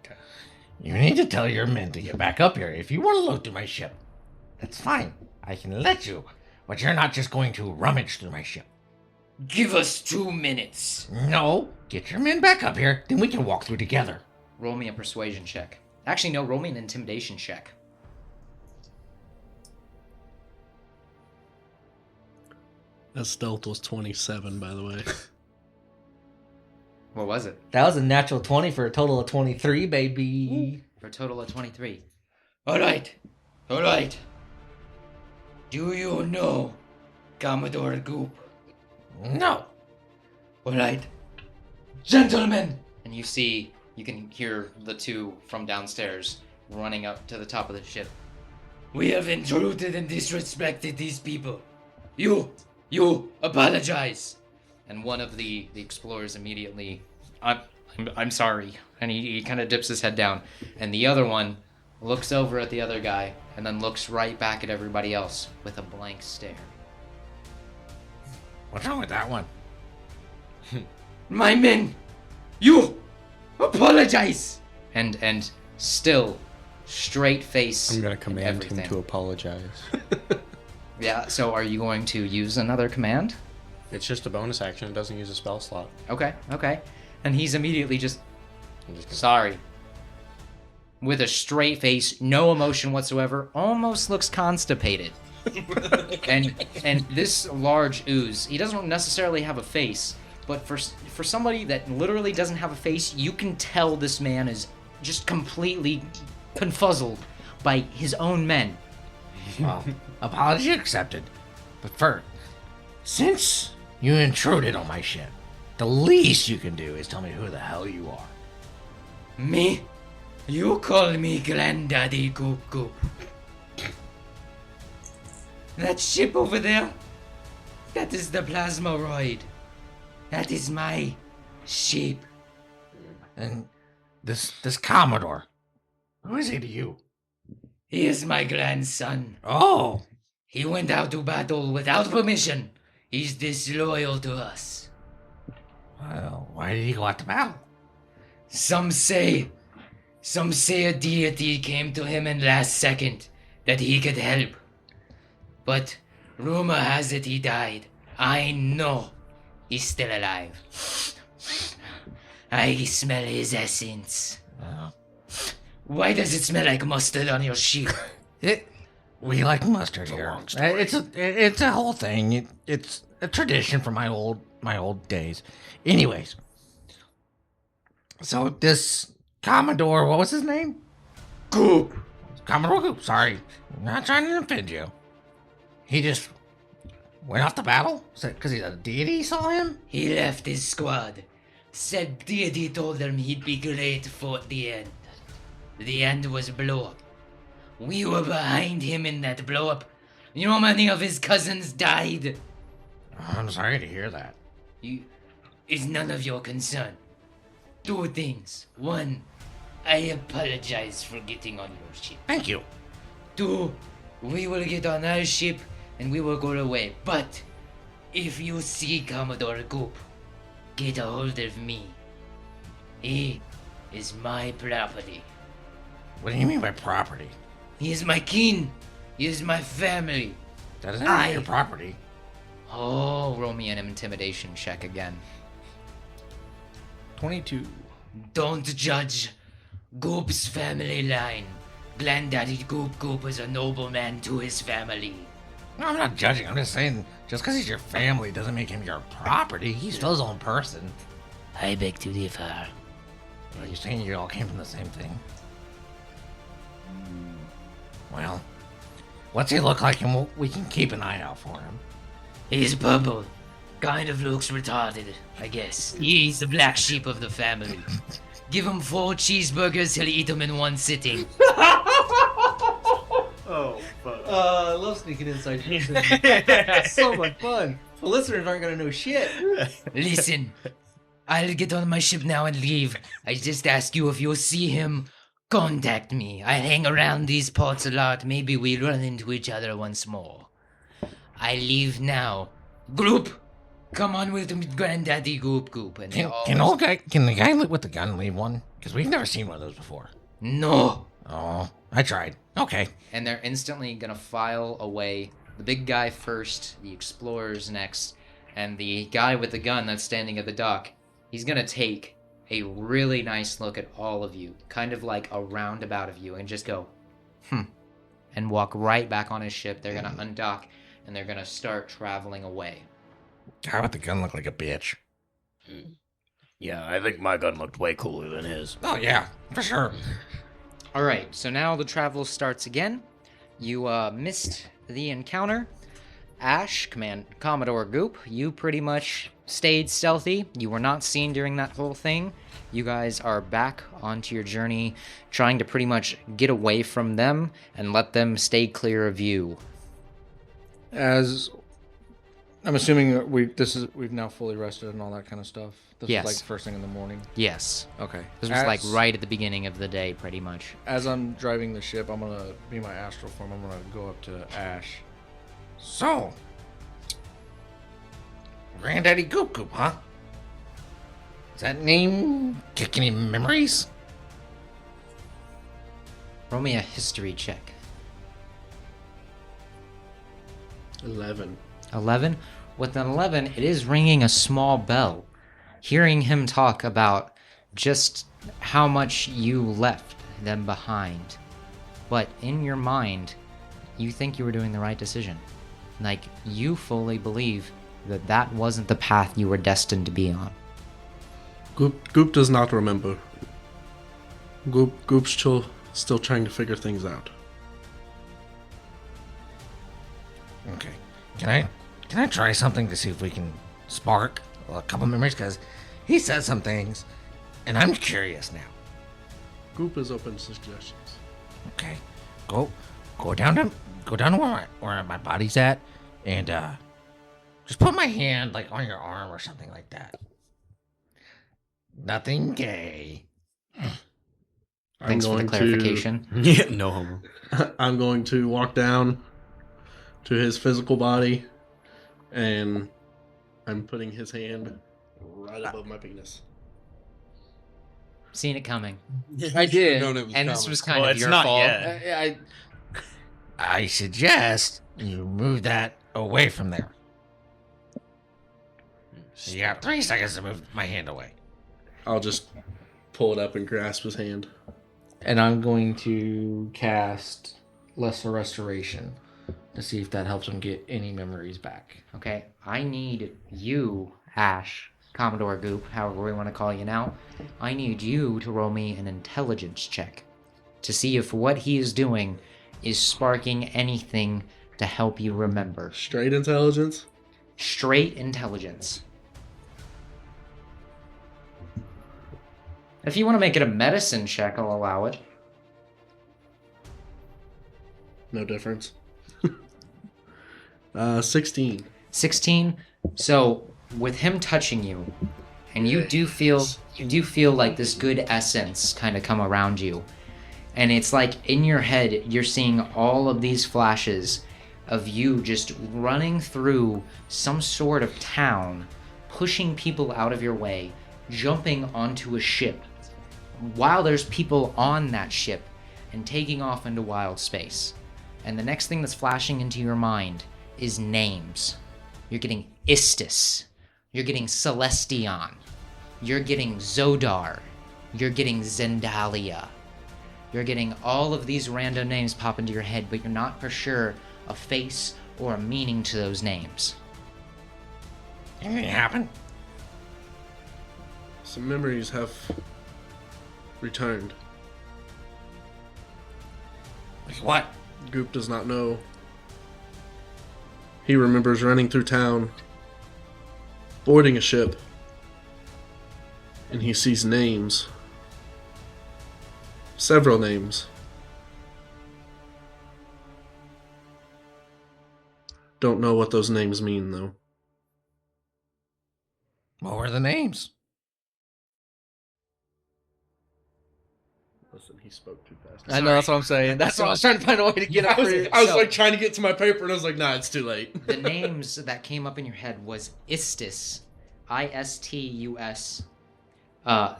You need to tell your men to get back up here. If you want to look through my ship, that's fine. I can let you. But you're not just going to rummage through my ship. Give us 2 minutes. No, get your men back up here, then we can walk through together. Roll me a persuasion check. Actually, no, roll me an intimidation check. That stealth was 27, by the way. What was it? That was a natural 20 for a total of 23, baby. For a total of 23. All right. Do you know Commodore Goup? No. All right. Gentlemen. And you can hear the two from downstairs running up to the top of the ship. We have intruded and disrespected these people. You apologize. And one of the explorers immediately, I'm sorry. And he kind of dips his head down. And the other one looks over at the other guy and then looks right back at everybody else with a blank stare. What's wrong with that one? My men, you apologize. And still, straight face. I'm gonna and command him everything. to apologize. Yeah, so are you going to use another command? It's just a bonus action. It doesn't use a spell slot. Okay. And he's immediately just, I'm just gonna... sorry. With a straight face, no emotion whatsoever, almost looks constipated. and this large ooze, he doesn't necessarily have a face, but for somebody that literally doesn't have a face, you can tell this man is just completely confuzzled by his own men. Well, apology accepted. But first, since you intruded on my ship, the least you can do is tell me who the hell you are. Me? You call me Granddaddy Goup. That ship over there, that is the plasmaroid. That is my ship. And this Commodore, who is he to you? He is my grandson. Oh, He went out to battle without permission. He's disloyal to us. well, why did he go out to battle? Some say a deity came to him in last second that he could help. But rumor has it he died. I know he's still alive. I smell his essence. Why does it smell like mustard on your sheep? We like mustard here. It's a whole thing. It's a tradition from my old days. Anyways, so this Commodore, what was his name? Goup. Commodore Goup. Sorry, I'm not trying to offend you. He just went off to battle? Because he's a deity saw him? He left his squad. Said deity told him he'd be great for the end. The end was blow up. We were behind him in that blow up. You know how many of his cousins died? I'm sorry to hear that. It's none of your concern. 2 things. 1, I apologize for getting on your ship. Thank you. 2, we will get on our ship and we will go away. But if you see Commodore Goup, get a hold of me. He is my property. What do you mean by property? He is my kin. He is my family. That isn't your property. Oh, roll me an intimidation check again. 22. Don't judge Goup's family line. Granddaddy Goup is a nobleman to his family. No, I'm not judging. I'm just saying, just because he's your family doesn't make him your property. He's still his own person. I beg to differ. Are you saying you all came from the same thing? Well, what's he look like, and we can keep an eye out for him. He's purple. Kind of looks retarded, I guess. He's the black sheep of the family. Give him 4 cheeseburgers, he'll eat them in 1 sitting. Oh, fuck. I love sneaking inside. It's so much fun. The listeners aren't gonna know shit. Listen, I'll get on my ship now and leave. I just ask you if you'll see him, contact me. I hang around these parts a lot. Maybe we run into each other once more. I leave now. Group, come on with me, Granddaddy Goup. And they all... Can the guy with the gun leave one? Because we've never seen one of those before. No. Oh, I tried. Okay. And they're instantly gonna file away. The big guy first, the explorers next, and the guy with the gun that's standing at the dock. He's gonna take a really nice look at all of you, kind of like a roundabout of you, and just go, and walk right back on his ship. They're gonna undock, and they're gonna start traveling away. Guy with the gun looked like a bitch. Yeah, I think my gun looked way cooler than his. Oh, yeah, for sure. All right, so now the travel starts again. You missed the encounter. Ash, Commodore Goup, you pretty much stayed stealthy. You were not seen during that whole thing. You guys are back onto your journey, trying to pretty much get away from them and let them stay clear of you. As I'm assuming we've now fully rested and all that kind of stuff. This Yes. was like first thing in the morning. Yes. Okay. This was like right at the beginning of the day, pretty much. As I'm driving the ship, I'm gonna be my astral form. I'm gonna go up to Ash. So, Granddaddy Goup, huh? Does that name kick any memories? Roll me a history check. 11. 11? With an 11, it is ringing a small bell. Hearing him talk about just how much you left them behind. But in your mind, you think you were doing the right decision. Like, you fully believe that that wasn't the path you were destined to be on. Goup does not remember. Goup's still trying to figure things out. Okay. Can I try something to see if we can spark a couple memories? Because he said some things, and I'm curious now. Goup is open to suggestions. Okay. Go down to where my body's at, and just put my hand like on your arm or something like that. Nothing gay. Thanks for the clarification. Yeah, no homo. I'm going to walk down to his physical body, and I'm putting his hand right above my penis. Seen it coming. I did. Known it was And this coming. was kind Well, of it's your not fault. yet. I suggest you move that away from there. You got 3 seconds to move my hand away. I'll just pull it up and grasp his hand. And I'm going to cast Lesser Restoration to see if that helps him get any memories back. Okay, I need you, Ash, Commodore Goup, however we want to call you now. I need you to roll me an intelligence check to see if what he is doing is sparking anything to help you remember. Straight intelligence? Straight intelligence. If you want to make it a medicine check, I'll allow it. No difference. 16. 16. So with him touching you, and you do feel like this good essence kind of come around you, and it's like in your head you're seeing all of these flashes of you just running through some sort of town, pushing people out of your way, jumping onto a ship while there's people on that ship, and taking off into wild space. And the next thing that's flashing into your mind is names. You're getting Istis. You're getting Celestion. You're getting Zodar. You're getting Zendalia. You're getting all of these random names pop into your head, but you're not for sure a face or a meaning to those names. Anything happen? Some memories have returned. Like what? Goup does not know. He remembers running through town, boarding a ship, and he sees names. Several names. Don't know what those names mean, though. What were the names? Listen, he spoke too fast. I know, that's what I'm saying. That's what I was trying to find a way to get out of it. I was So- like trying to get to my paper, and I was like, nah, it's too late. The names that came up in your head was Istus, Istus,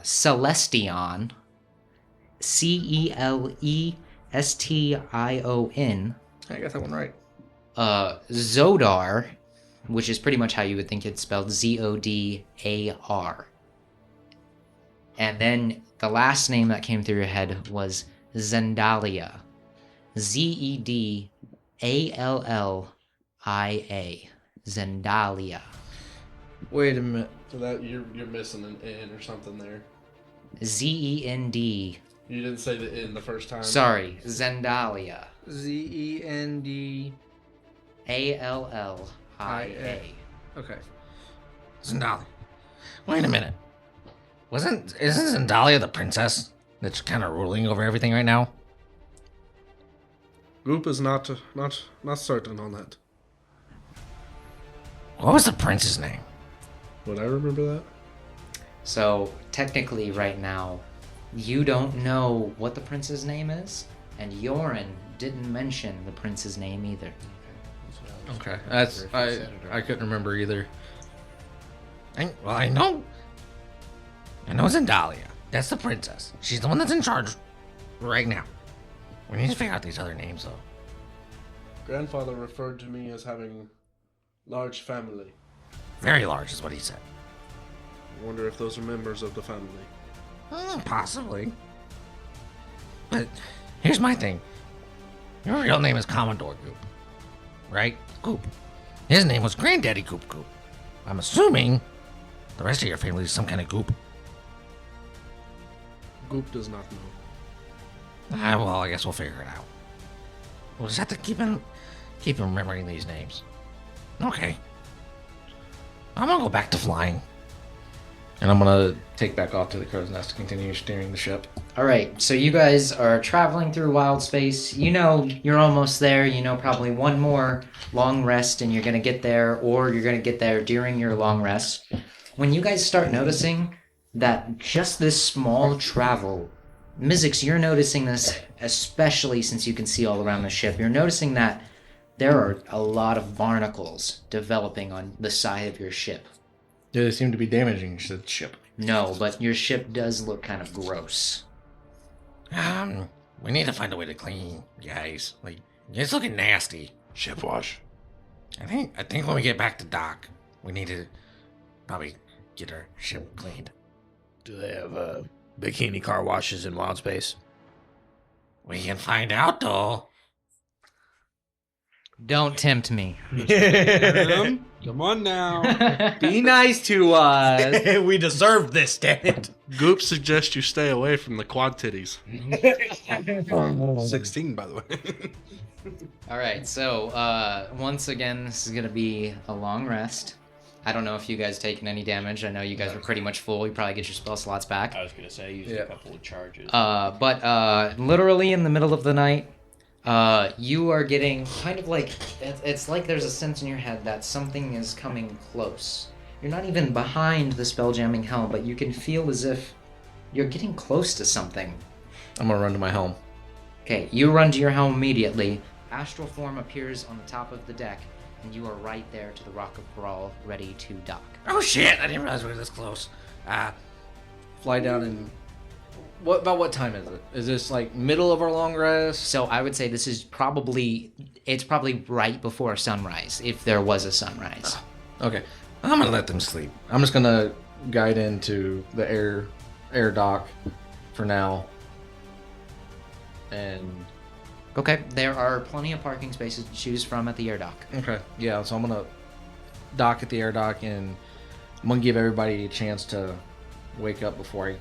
Celestion, Celestion, I got that one right. Zodar, which is pretty much how you would think it's spelled, Zodar. And then the last name that came through your head was Zendalia, Zedallia, Zendalia. Wait a minute. So that you're missing an N or something there. Zend. You didn't say the N the first time. Sorry, Zendalia. Zenda. Allia. Okay. Zendalia. Wait a minute. Isn't Zendalia the princess that's kind of ruling over everything right now? Goup is not certain on that. What was the prince's name? Would I remember that? So technically, right now, you don't know what the prince's name is, and Yoren didn't mention the prince's name either. Okay. I couldn't remember either. I know Zendalia. That's the princess. She's the one that's in charge right now. We need to figure out these other names, though. Grandfather referred to me as having large family. Very large is what he said. I wonder if those are members of the family. Possibly. But here's my thing. Your real name is Commodore Goup, right? Goup. His name was Granddaddy Goup. I'm assuming the rest of your family is some kind of Goup. Goup does not know. Well, I guess we'll figure it out. We'll just have to keep remembering these names. Okay. I'm gonna go back to flying. And I'm gonna take back off to the crow's nest to continue steering the ship. All right, so you guys are traveling through wild space. You know you're almost there. You know probably one more long rest and you're going to get there, or you're going to get there during your long rest. When you guys start noticing that just this small travel, Mizzix, you're noticing this especially since you can see all around the ship. You're noticing that there are a lot of barnacles developing on the side of your ship. Yeah, they seem to be damaging the ship. No, but your ship does look kind of gross. We need to find a way to clean, guys. Like, it's looking nasty. Ship wash. I think when we get back to dock, we need to probably get our ship cleaned. Do they have bikini car washes in Wild Space? We can find out, though. Don't tempt me. Come on now. Be nice to us. We deserve this, damn it. Goup suggests you stay away from the quad titties. 16, by the way. All right, so once again, this is going to be a long rest. I don't know if you guys taken any damage. I know you guys were pretty much full. You probably get your spell slots back. I was gonna say I used a couple of charges. But literally in the middle of the night, you are getting kind of like, it's like there's a sense in your head that something is coming close. You're not even behind the spell jamming helm, but you can feel as if you're getting close to something. I'm gonna run to my helm. Okay, you run to your helm immediately. Astral form appears on the top of the deck, and you are right there to the Rock of Brawl, ready to dock. Oh shit! I didn't realize we were this close. Fly down and... What time is it? Is this like middle of our long rest? So I would say this is probably right before sunrise, if there was a sunrise. Okay. I'm gonna let them sleep. I'm just gonna guide into the air dock for now. And Okay, there are plenty of parking spaces to choose from at the air dock. okay, yeah. So I'm gonna dock at the air dock, and I'm gonna give everybody a chance to wake up before I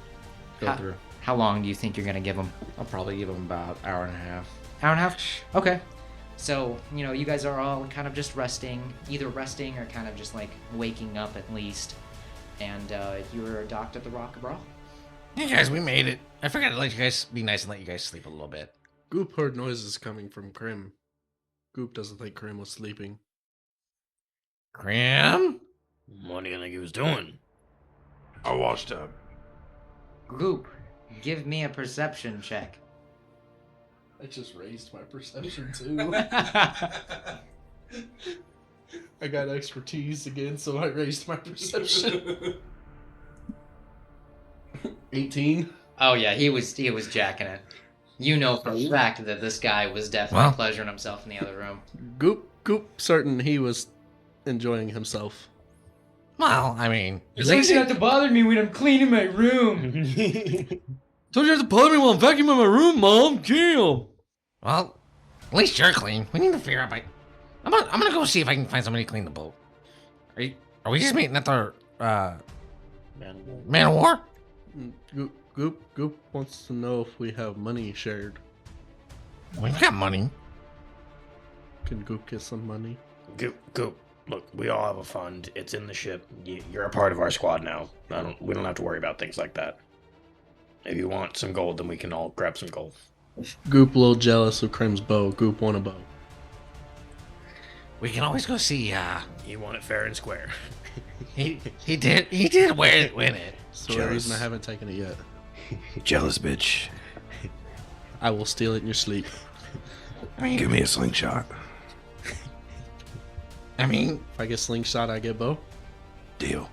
go through. How long do you think you're gonna give them? I'll probably give them about an hour and a half. Hour and a half? Okay. So, you guys are all kind of just either resting or kind of just like waking up at least. And you're docked at the Rock of Brawl. Hey guys, we made it. I forgot to let you guys be nice and let you guys sleep a little bit. Goup heard noises coming from Crim. Goup doesn't think Crim was sleeping. Crim? What do you think he was doing? I washed up. Goup, give me a perception check. I just raised my perception too. I got expertise again, so I raised my perception. 18. Oh yeah, he was jacking it. You know for a fact that this guy was definitely Well. pleasuring himself in the other room. Goop, certain he was enjoying himself. Well, I mean, At least you don't have to bother me when I'm cleaning my room. Told you have to bother me while I'm vacuuming my room, Mom. Damn. well, at least you're clean. We need to figure out. I'm gonna go see if I can find somebody to clean the boat. Are we just meeting at the Man of War? Goop wants to know if we have money shared. We've got money. Can Goop get some money? Goop. Look, we all have a fund. It's in the ship. You're a part of our squad now. We don't have to worry about things like that. If you want some gold, then we can all grab some gold. Goop a little jealous of Crim's bow. Goop want a bow. We can always go see. You want it fair and square. He did win it. So the reason I haven't taken it yet. Jealous bitch. I will steal it in your sleep. Give me a slingshot. I mean, If I get slingshot, I get bow. Deal.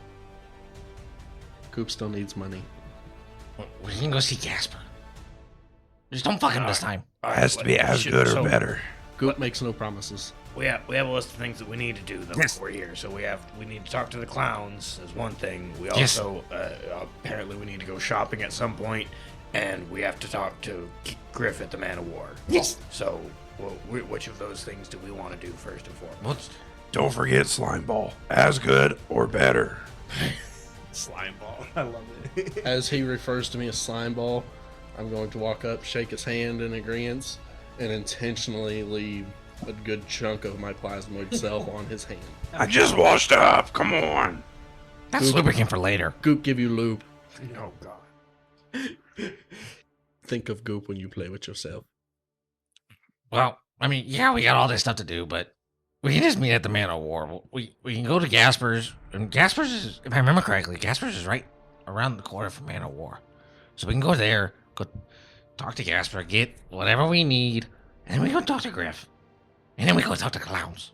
Goop still needs money. we can go see Gasper. Just don't fuck him this time. Has to be as good or better. Goop makes no promises. We have a list of things that we need to do though Yes. before we're here. So we need to talk to the clowns as one thing. We Yes. also apparently we need to go shopping at some point, and we have to talk to Griff at the Man of War. Yes. So which of those things do we want to do first and foremost? What's Don't forget slime ball. As good or better. Slime ball. I love it. As he refers to me as slime ball, I'm going to walk up, shake his hand in agreement, and intentionally leave a good chunk of my plasmoid self on his hand. I just washed up. Come on. that's lubricant for later? Goop give you lube. Oh God. Think of Goop when you play with yourself. Well, I mean, yeah, we got all this stuff to do, but we can just meet at the Man of War. We can go to Gasper's, and Gasper's is, if I remember correctly, Gasper's is right around the corner from Man of War. So we can go there, go talk to Gasper, get whatever we need, and then we go talk to Griff. And then we go talk to clowns.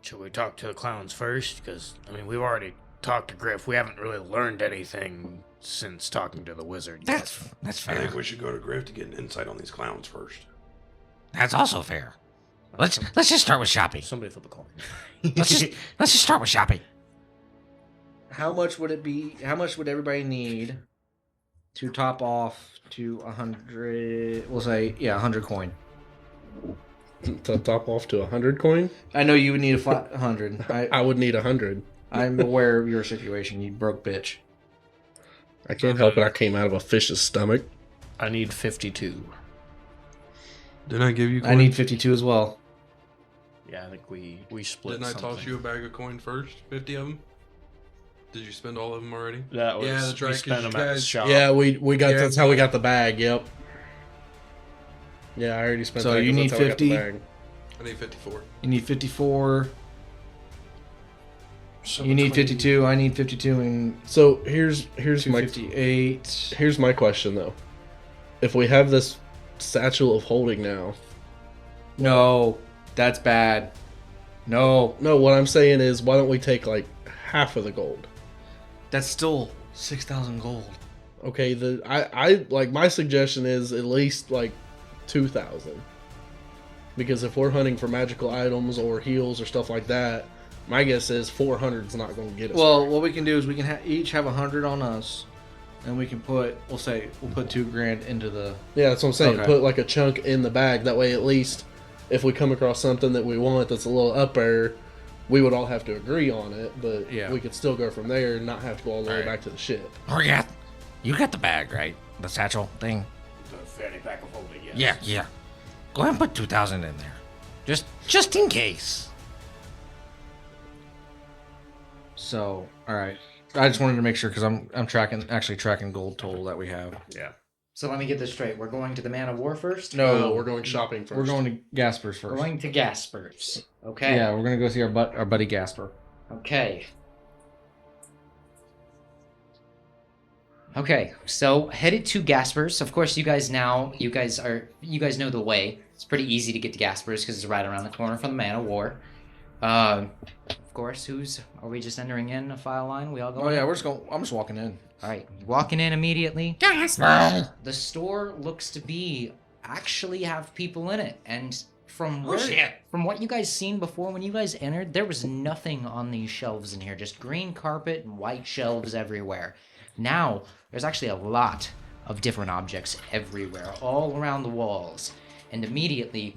Should we talk to the clowns first? Because I mean, we've already talked to Griff. We haven't really learned anything since talking to the wizard yet. That's I fair. think we should go to Griff to get an insight on these clowns first. That's also fair. Let's just start with shopping. Somebody flip a coin. Let's just start with shopping. How much would it be? How much would everybody need to top off to 100? We'll say, 100 coin. To top off to 100 coin, I know you would need a 100. I would need 100. I'm aware of your situation, you broke bitch. I can't help it. I came out of a fish's stomach. I need 52. Didn't I give you coin? I need 52 as well. Yeah, I think we split. Didn't I something. toss you a bag of coin first? 50 of them? Did you spend all of them already? That was, Yeah, that's right, We 'cause spent you them at the guys- shop. Yeah, we got. Yeah. That's how we got the bag. Yep. Yeah, I already spent. So that you 'cause need that's how we got the 50? bag. I need 54. You need 54. So You need between- 52. I need 52 and So here's my 258. here's my question though. If we have this satchel of holding now, No, that's bad. No, no, what I'm saying is, why don't we take like half of the gold? that's still 6,000 gold. Okay, I like my suggestion is at least like 2,000. Because if we're hunting for magical items or heals or stuff like that, my guess is 400 is not going to get us. Well, what we can do is we can each have 100 on us, and we can put, we'll put 2 grand into the. yeah, that's what I'm saying. Okay. Put like a chunk in the bag. That way, at least if we come across something that we want that's a little upper, we would all have to agree on it. But Yeah. we could still go from there and not have to go all the way Alright. back to the ship. You got the bag, right? The satchel thing? The fanny pack of holding, yes. Yeah. Go ahead and put 2,000 in there. Just in case. So, all right. I just wanted to make sure because I'm actually tracking gold total that we have. Yeah. So let me get this straight. We're going to the Man of War first? No, we're going shopping first. We're going to Gasper's We're first. going to Gasper's. Okay. Yeah, we're gonna go see our buddy Gasper. Okay. Okay, so headed to Gasper's. Of course, you guys know the way. It's pretty easy to get to Gasper's because it's right around the corner from the Man of War. Of course, are we just entering in a file line? We all go. Oh yeah, I'm just walking in. All right, walking in immediately. Gasper! The store looks to be actually have people in it, and from what you guys seen before when you guys entered, there was nothing on these shelves in here, just green carpet and white shelves everywhere. Now, there's actually a lot of different objects everywhere, all around the walls. And immediately,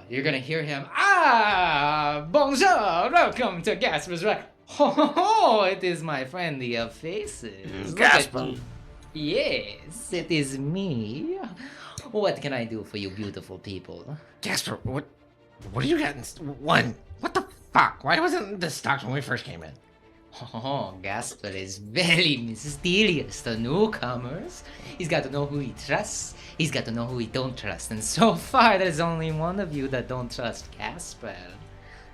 you're gonna hear him, bonjour, welcome to Gasper's Right. Oh, it is my friendly of faces. Gasper. Yes, it is me. What can I do for you beautiful people? Gasper, what are you getting? What the fuck? Why wasn't this stocked when we first came in? Oh, Gasper is very mysterious to newcomers. He's got to know who he trusts. He's got to know who he don't trust. And so far, there's only one of you that don't trust Gasper.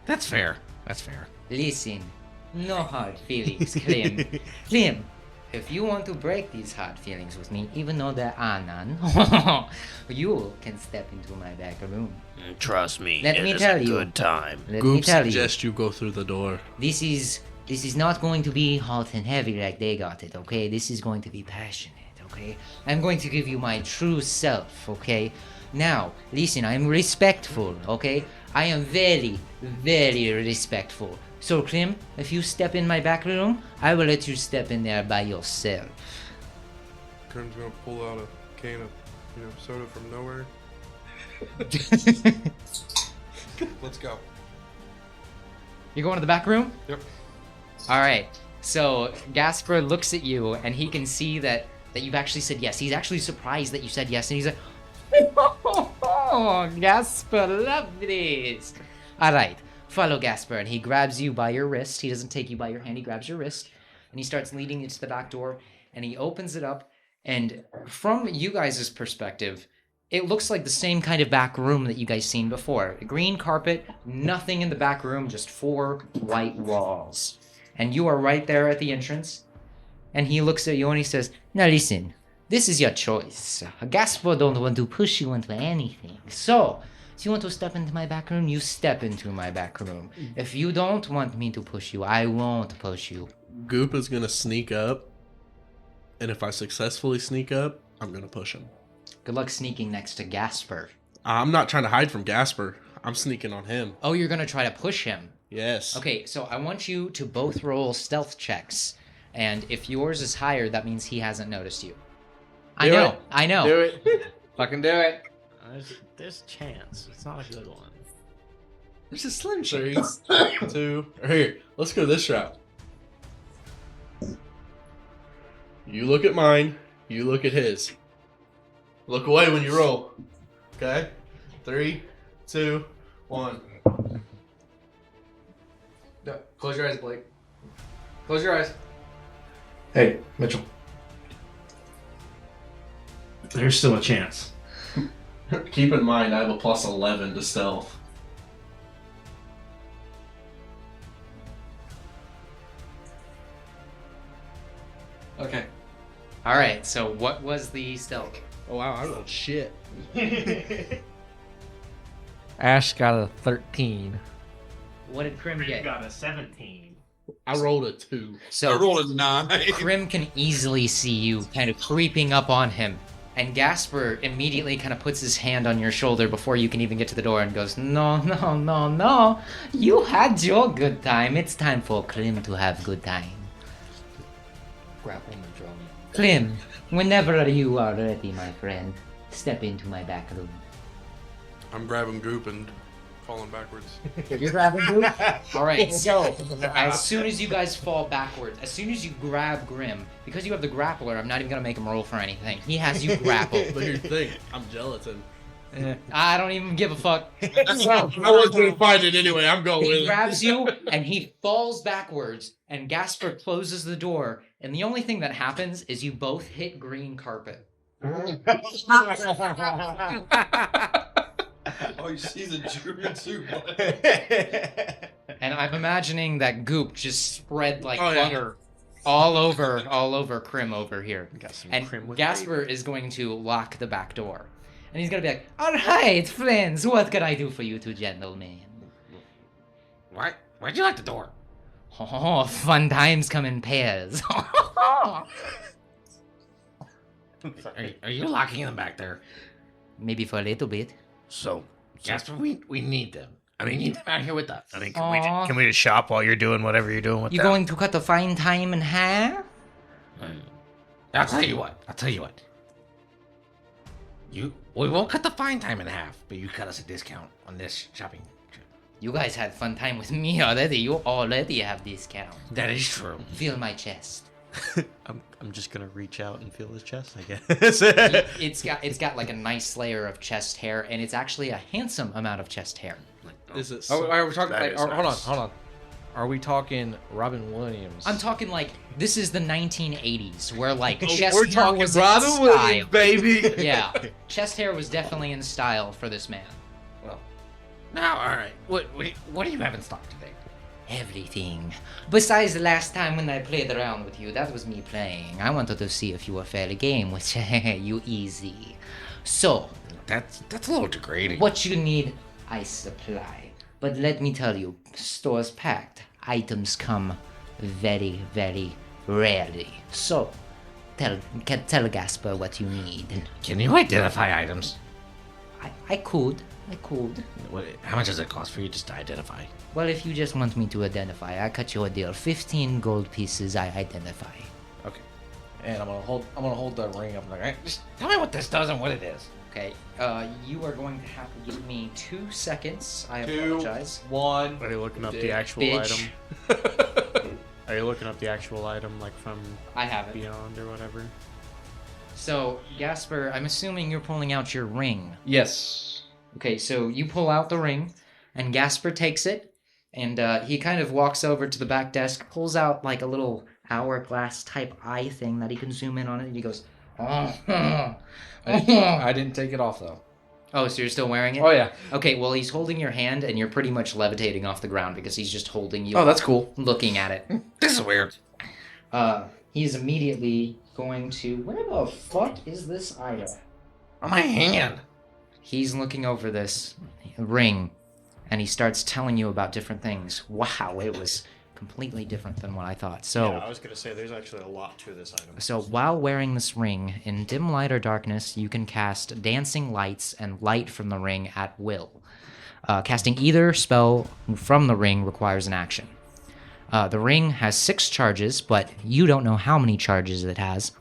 That's fair. That's fair. Listen, no hard feelings, Crim. Crim, if you want to break these hard feelings with me, even though there are none, you can step into my back room. Trust me, Let me it is tell a you. good time. Let Goup me tell you, suggest you go through the door. this is not going to be hot and heavy like they got it, okay? This is going to be passionate, okay? I'm going to give you my true self, okay? Now, listen, I'm respectful, okay? I am very, very respectful. So, Crim, if you step in my back room, I will let you step in there by yourself. Crim's gonna pull out a can of, soda from nowhere. Let's go. You going to the back room? Yep. All right. So Gasper looks at you, and he can see that you've actually said yes. He's actually surprised that you said yes, and he's like, "Oh, Gasper, love this." All right, follow Gasper, and he grabs you by your wrist. He doesn't take you by your hand. He grabs your wrist, and he starts leading you to the back door, and he opens it up. And from you guys' perspective, it looks like the same kind of back room that you guys seen before. A green carpet, nothing in the back room, just 4 white walls. And you are right there at the entrance. And he looks at you and he says, "Now listen, this is your choice. Gasper don't want to push you into anything. So, if you want to step into my back room, you step into my back room. If you don't want me to push you, I won't push you." Goup is gonna sneak up, and if I successfully sneak up, I'm gonna push him. Good luck sneaking next to Gasper. I'm not trying to hide from Gasper. I'm sneaking on him. Oh, you're gonna try to push him. Yes. Okay, so I want you to both roll stealth checks. And if yours is higher, that means he hasn't noticed you. I Do know, it. I know. Do it. Fucking do it. There's a chance. It's not a good one. There's a slim 3, chance. 2, or here, let's go this route. You look at mine, you look at his. Look away when you roll. Okay? 3, 2, 1. No, close your eyes, Blake. Close your eyes. Hey, Mitchell. There's still a chance. Keep in mind, I have a plus 11 to stealth. Okay. All right, so what was the stealth? Oh wow, I rolled shit. Ash got a 13. What did Crim get? Got a 17. I rolled a 2. So rolled a 9. Crim can easily see you kind of creeping up on him. And Gasper immediately kind of puts his hand on your shoulder before you can even get to the door and goes, "No, no, no, no. You had your good time. It's time for Crim to have good time. Grapple and drum. Crim, whenever you are ready, my friend, step into my back room." I'm grabbing Goup and falling backwards. You're grabbing Goup? Alright, so as soon as you guys fall backwards, as soon as you grab Grim, because you have the grappler, I'm not even gonna make him roll for anything. He has you grappled. But here's the thing, I'm gelatin. I don't even give a fuck. I was gonna find it anyway, I'm going with He it. grabs you and he falls backwards, and Gasper closes the door, and the only thing that happens is you both hit green carpet. Oh, you see the jury too. And I'm imagining that goop just spread like Oh, yeah. butter all over Crim over here. Got some And Crim with Gasper is going to lock the back door. And he's going to be like, all right, friends, what can I do for you two gentlemen? Why'd you lock the door? Oh, fun times come in pairs. Are you locking them back there? Maybe for a little bit. So, Jasper, we need them. We need them out here with us. I mean, Aw. can we just shop while you're doing whatever you're doing with You them? going to cut the fine time in half? I'll tell you what. We won't cut the fine time in half, but you cut us a discount on this shopping trip. You guys had fun time with me already. You already have discount. That is true. Feel my chest. I'm just gonna reach out and feel his chest, I guess. It's got like a nice layer of chest hair, and it's actually a handsome amount of chest hair. Is it? Are we talking? That Like, is hold on, nice. hold on. Are we talking Robin Williams? I'm talking like this is the 1980s, where like chest We're hair talking was in Robin style. Williams, baby. Yeah, chest hair was definitely in style for this man. Now, all right. What do you have in stock today? Everything. Besides the last time when I played around with you, that was me playing. I wanted to see if you were fair game, which you easy. So, That's a little degrading. what you need, I supply. But let me tell you, store's packed. Items come very, very rarely. So, tell Gasper what you need. Can you identify items? I could. How much does it cost for you just to identify? Well, if you just want me to identify, I cut you a deal. 15 gold pieces, I identify. Okay. And I'm gonna hold the ring up. Like, Just tell me what this does and what it is. Okay, you are going to have to give me 2 seconds. I 2, apologize. 1. Are you looking up the actual Bitch. item? Are you looking up the actual item, like from I have it. Beyond or whatever? So, Gasper, I'm assuming you're pulling out your ring. Yes. Okay, so you pull out the ring, and Gasper takes it, and he kind of walks over to the back desk, pulls out like a little hourglass type eye thing that he can zoom in on it, and he goes, I didn't take it off though. Oh, so you're still wearing it? Oh yeah. Okay, well, he's holding your hand, and you're pretty much levitating off the ground because he's just holding you. Oh, that's cool. Looking at it. This is weird. He's immediately going to. Where the fuck is this item? On my hand. He's looking over this ring, and he starts telling you about different things. Wow, it was completely different than what I thought. So. Yeah, I was gonna say there's actually a lot to this item. So while wearing this ring, in dim light or darkness, you can cast dancing lights and light from the ring at will. Casting either spell from the ring requires an action. The ring has 6 charges, but you don't know how many charges it has.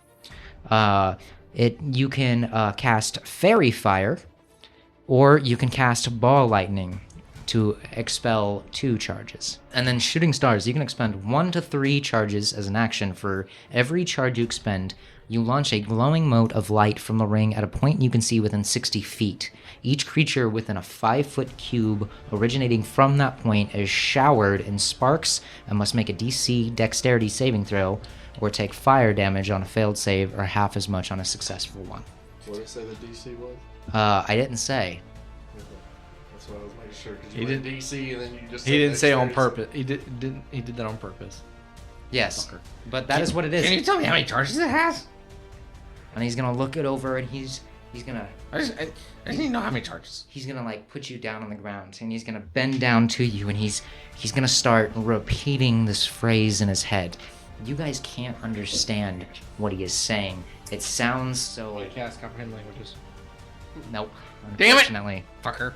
You can cast Fairy Fire, or you can cast Ball Lightning to expel 2 charges. And then Shooting Stars, you can expend 1 to 3 charges as an action. For every charge you expend, you launch a glowing mote of light from the ring at a point you can see within 60 feet. Each creature within a 5-foot cube originating from that point is showered in sparks and must make a DC Dexterity saving throw, or take fire damage on a failed save, or half as much on a successful one. What did it say the DC was? I didn't say. That's what I was making sure. 'Cause He you went didn't- DC and then you just. He said didn't say on dexterity. purpose. He did that on purpose. Yes, but that is what it is. Can you tell me how many charges it has? And he's gonna look it over, and he's gonna I just need to know how many charges. like put you down on the ground, and he's gonna bend down to you, and he's gonna start repeating this phrase in his head. You guys can't understand what he is saying. It sounds so. Cast comprehend languages. Nope. Damn it! Unfortunately. Fucker.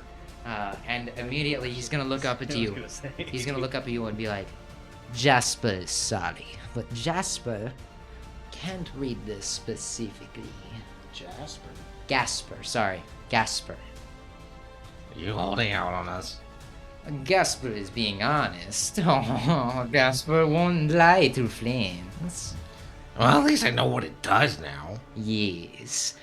And immediately he's gonna look up at I was you. gonna say. He's gonna look up at you and be like, Jasper is sorry, but Jasper can't read this specifically. Gasper. Are you holding out on us? Gasper is being honest. Oh, Gasper won't lie to flames. Well, at least I know what it does now. Yes.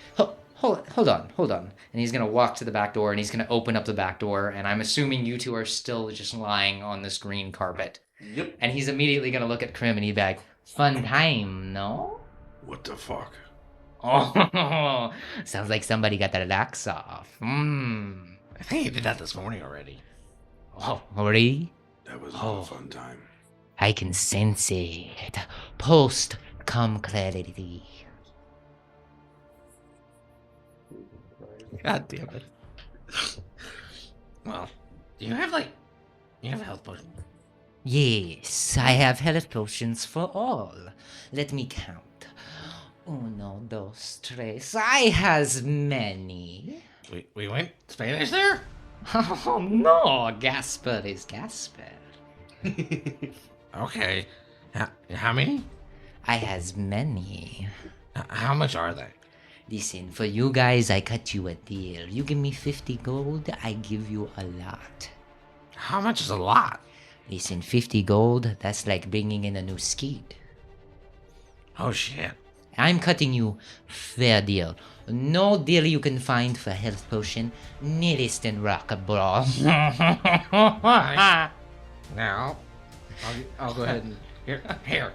Hold on. And he's gonna walk to the back door, and he's gonna open up the back door, and I'm assuming you two are still just lying on this green carpet. Yep. And he's immediately gonna look at Crim, and he'd be like, fun time, no? What the fuck? Oh, sounds like somebody got their locks off. I think you did that this morning already. Oh, already? That was not a fun time. I can sense it. Post come clarity. God damn it. Well, do you have a health potion? Yes, I have health potions for all. Let me count. Uno, dos, tres. I has many. We went Spanish there? Oh no, Gasper is Gasper. Okay. How many? I has many. How much are they? Listen, for you guys, I cut you a deal. You give me 50 gold, I give you a lot. How much is a lot? Listen, 50 gold, that's like bringing in a new skid. Oh shit. I'm cutting you fair deal. No deal you can find for health potion, nearest in rock brawl. Now, I'll go ahead and. here.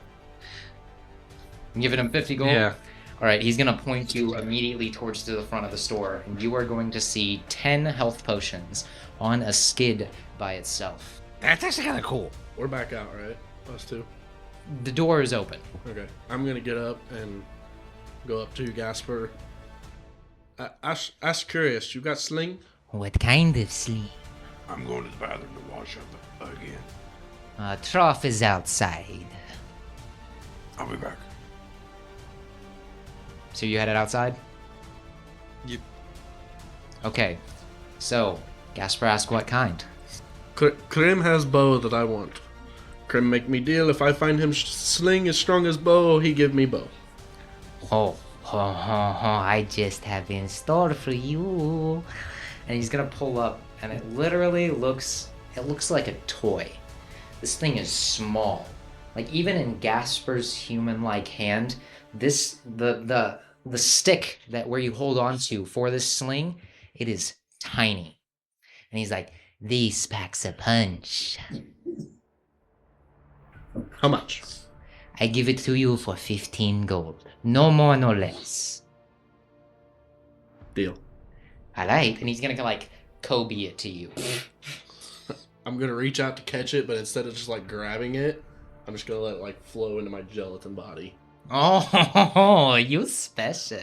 Giving him 50 gold? Yeah. Alright, he's gonna point you immediately towards to the front of the store, and you are going to see 10 health potions on a skid by itself. That's actually kind of cool. We're back out, right? Us two. The door is open. Okay. I'm gonna get up and go up to Gasper. Ask curious. You got sling? What kind of sling? I'm going to the bathroom to wash up again. Trough is outside. I'll be back. So you headed outside? Yep. Okay. So, Gasper asked what kind? Crim has bow that I want. Crim make me deal. If I find him sling as strong as bow, he give me bow. Oh, I just have in store for you. And he's gonna pull up, and it literally looks like a toy. This thing is small. Like even in Gasper's human-like hand, the stick that where you hold on to for this sling, it is tiny. And he's like, "These packs a punch. How much? I give it to you for 15 gold. No more, no less." Deal. Alright, and he's gonna like Kobe it to you. I'm gonna reach out to catch it, but instead of just like grabbing it, I'm just gonna let it like flow into my gelatin body. Oh, you special.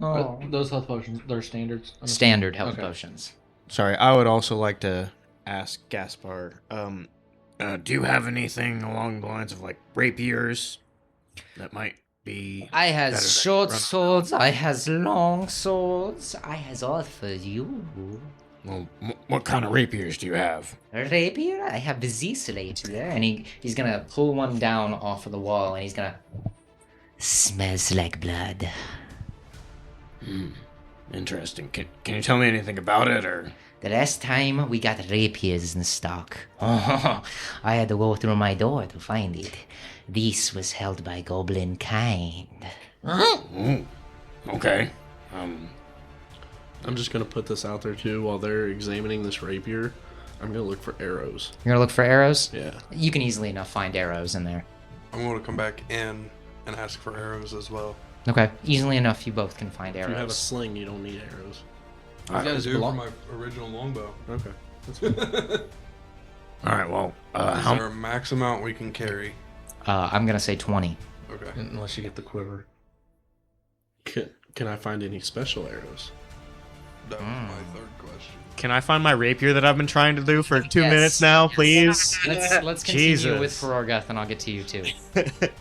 Are those health potions, they're standards? Standard health Okay. potions. Sorry, I would also like to ask Gaspar, Do you have anything along the lines of like rapiers that might be? I has better than short run- swords, I has long swords, I has all for you. Well, what kind of rapiers do you have? Rapier, I have this later. And he's gonna pull one down off of the wall and he's gonna... Smells like blood. Interesting. Can you tell me anything about it, or? The last time we got rapiers in stock. Oh, I had to go through my door to find it. This was held by goblin kind. Ooh, okay. I'm just gonna put this out there too. While they're examining this rapier, I'm gonna look for arrows. You're gonna look for arrows? Yeah. You can easily enough find arrows in there. I'm going to come back in and ask for arrows as well. Okay, easily enough you both can find If you have a arrows. sling, you don't need arrows. I guys do for belong- my original longbow. Okay. All right. Well, Is there a max amount we can carry? I'm gonna say 20. Okay. Unless you get the quiver. Can I find any special arrows? That was my third question. can I find my rapier that I've been trying to do for 2 Yes. minutes now, please? Let's continue Jesus. with Ferorgath and I'll get to you too.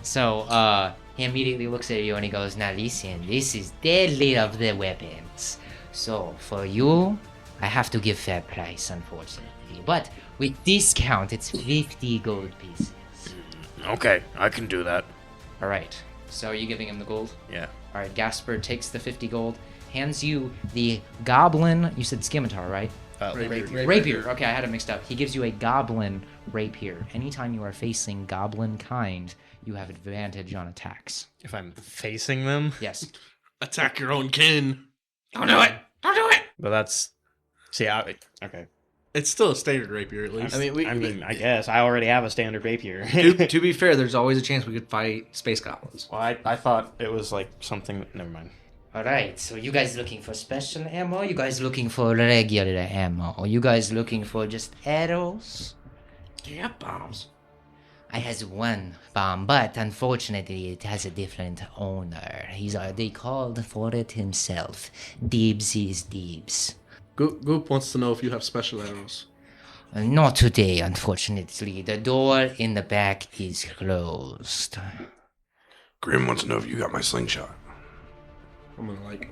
So, he immediately looks at you and he goes, "Now listen, this is deadly of the weapons. So, for you, I have to give fair price, unfortunately. But with discount, it's 50 gold pieces." okay, I can do that. Alright, so are you giving him the gold? Yeah. Alright, Gasper takes the 50 gold, hands you the goblin, you said scimitar, right? Rapier. Okay, I had it mixed up. He gives you a goblin rapier. Anytime you are facing goblin kind, you have advantage on attacks. If I'm facing them, Yes. Attack your own kin. Don't do it. Don't do it. but that's okay. It's still a standard rapier, at least. I mean, I guess I already have a standard rapier. to be fair, there's always a chance we could fight space goblins. Well, I thought it was like something. Never mind. Alright, so you guys looking for special ammo? You guys looking for regular ammo? Or you guys looking for just arrows? Do you have bombs? I has one bomb, but unfortunately it has a different owner. He's already called for it himself. Dibs is dibs. Goup wants to know if you have special arrows. Not today, unfortunately. The door in the back is closed. Crim wants to know if you got my slingshot. I'm gonna like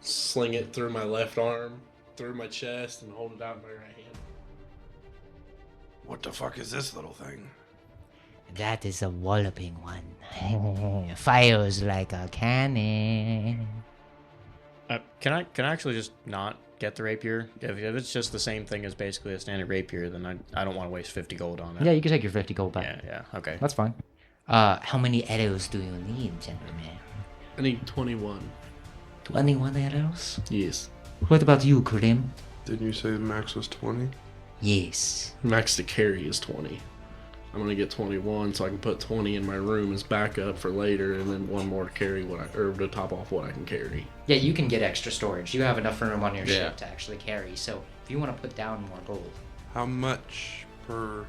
sling it through my left arm, through my chest, and hold it out in my right hand. What the fuck is this little thing? That is a walloping one. Fires like a cannon. Can I actually just not get the rapier? If it's just the same thing as basically a standard rapier, then I don't want to waste 50 gold on it. Yeah, you can take your 50 gold back. Yeah, okay. That's fine. How many arrows do you need, gentlemen? I need 21. 21 arrows? Yes. What about you, Crim? Didn't you say the max was 20? Yes. Max to carry is 20. I'm gonna get 21 so I can put 20 in my room as backup for later, and then one more to carry to top off what I can carry. Yeah, you can get extra storage. You have enough room on your Yeah. ship to actually carry. So if you want to put down more gold. How much per...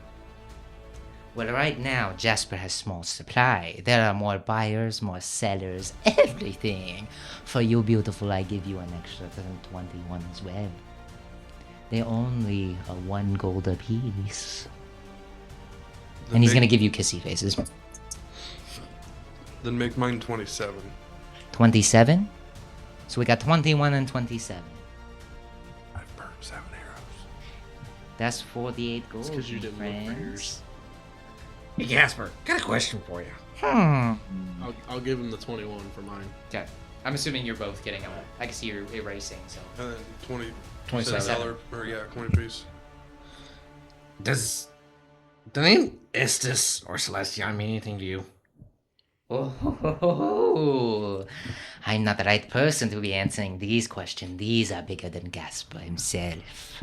Well, right now, Jasper has small supply. There are more buyers, more sellers, everything. For you, beautiful, I give you an extra 21 as well. They only are 1 gold apiece. And he's gonna give you kissy faces. Then make mine 27. 27? So we got 21 and 27. I've burned 7 arrows. That's 48 gold, It's 'cause you my didn't look for friends. yours. Hey, Casper, got a question for you. I'll give him the 21 for mine. Okay. I'm assuming you're both getting them. I can see you're erasing, so. And then 20... 27. Or yeah, 20 piece. Does the name Estes or Celestion mean anything to you? Oh, I'm not the right person to be answering these questions. These are bigger than Gasper himself.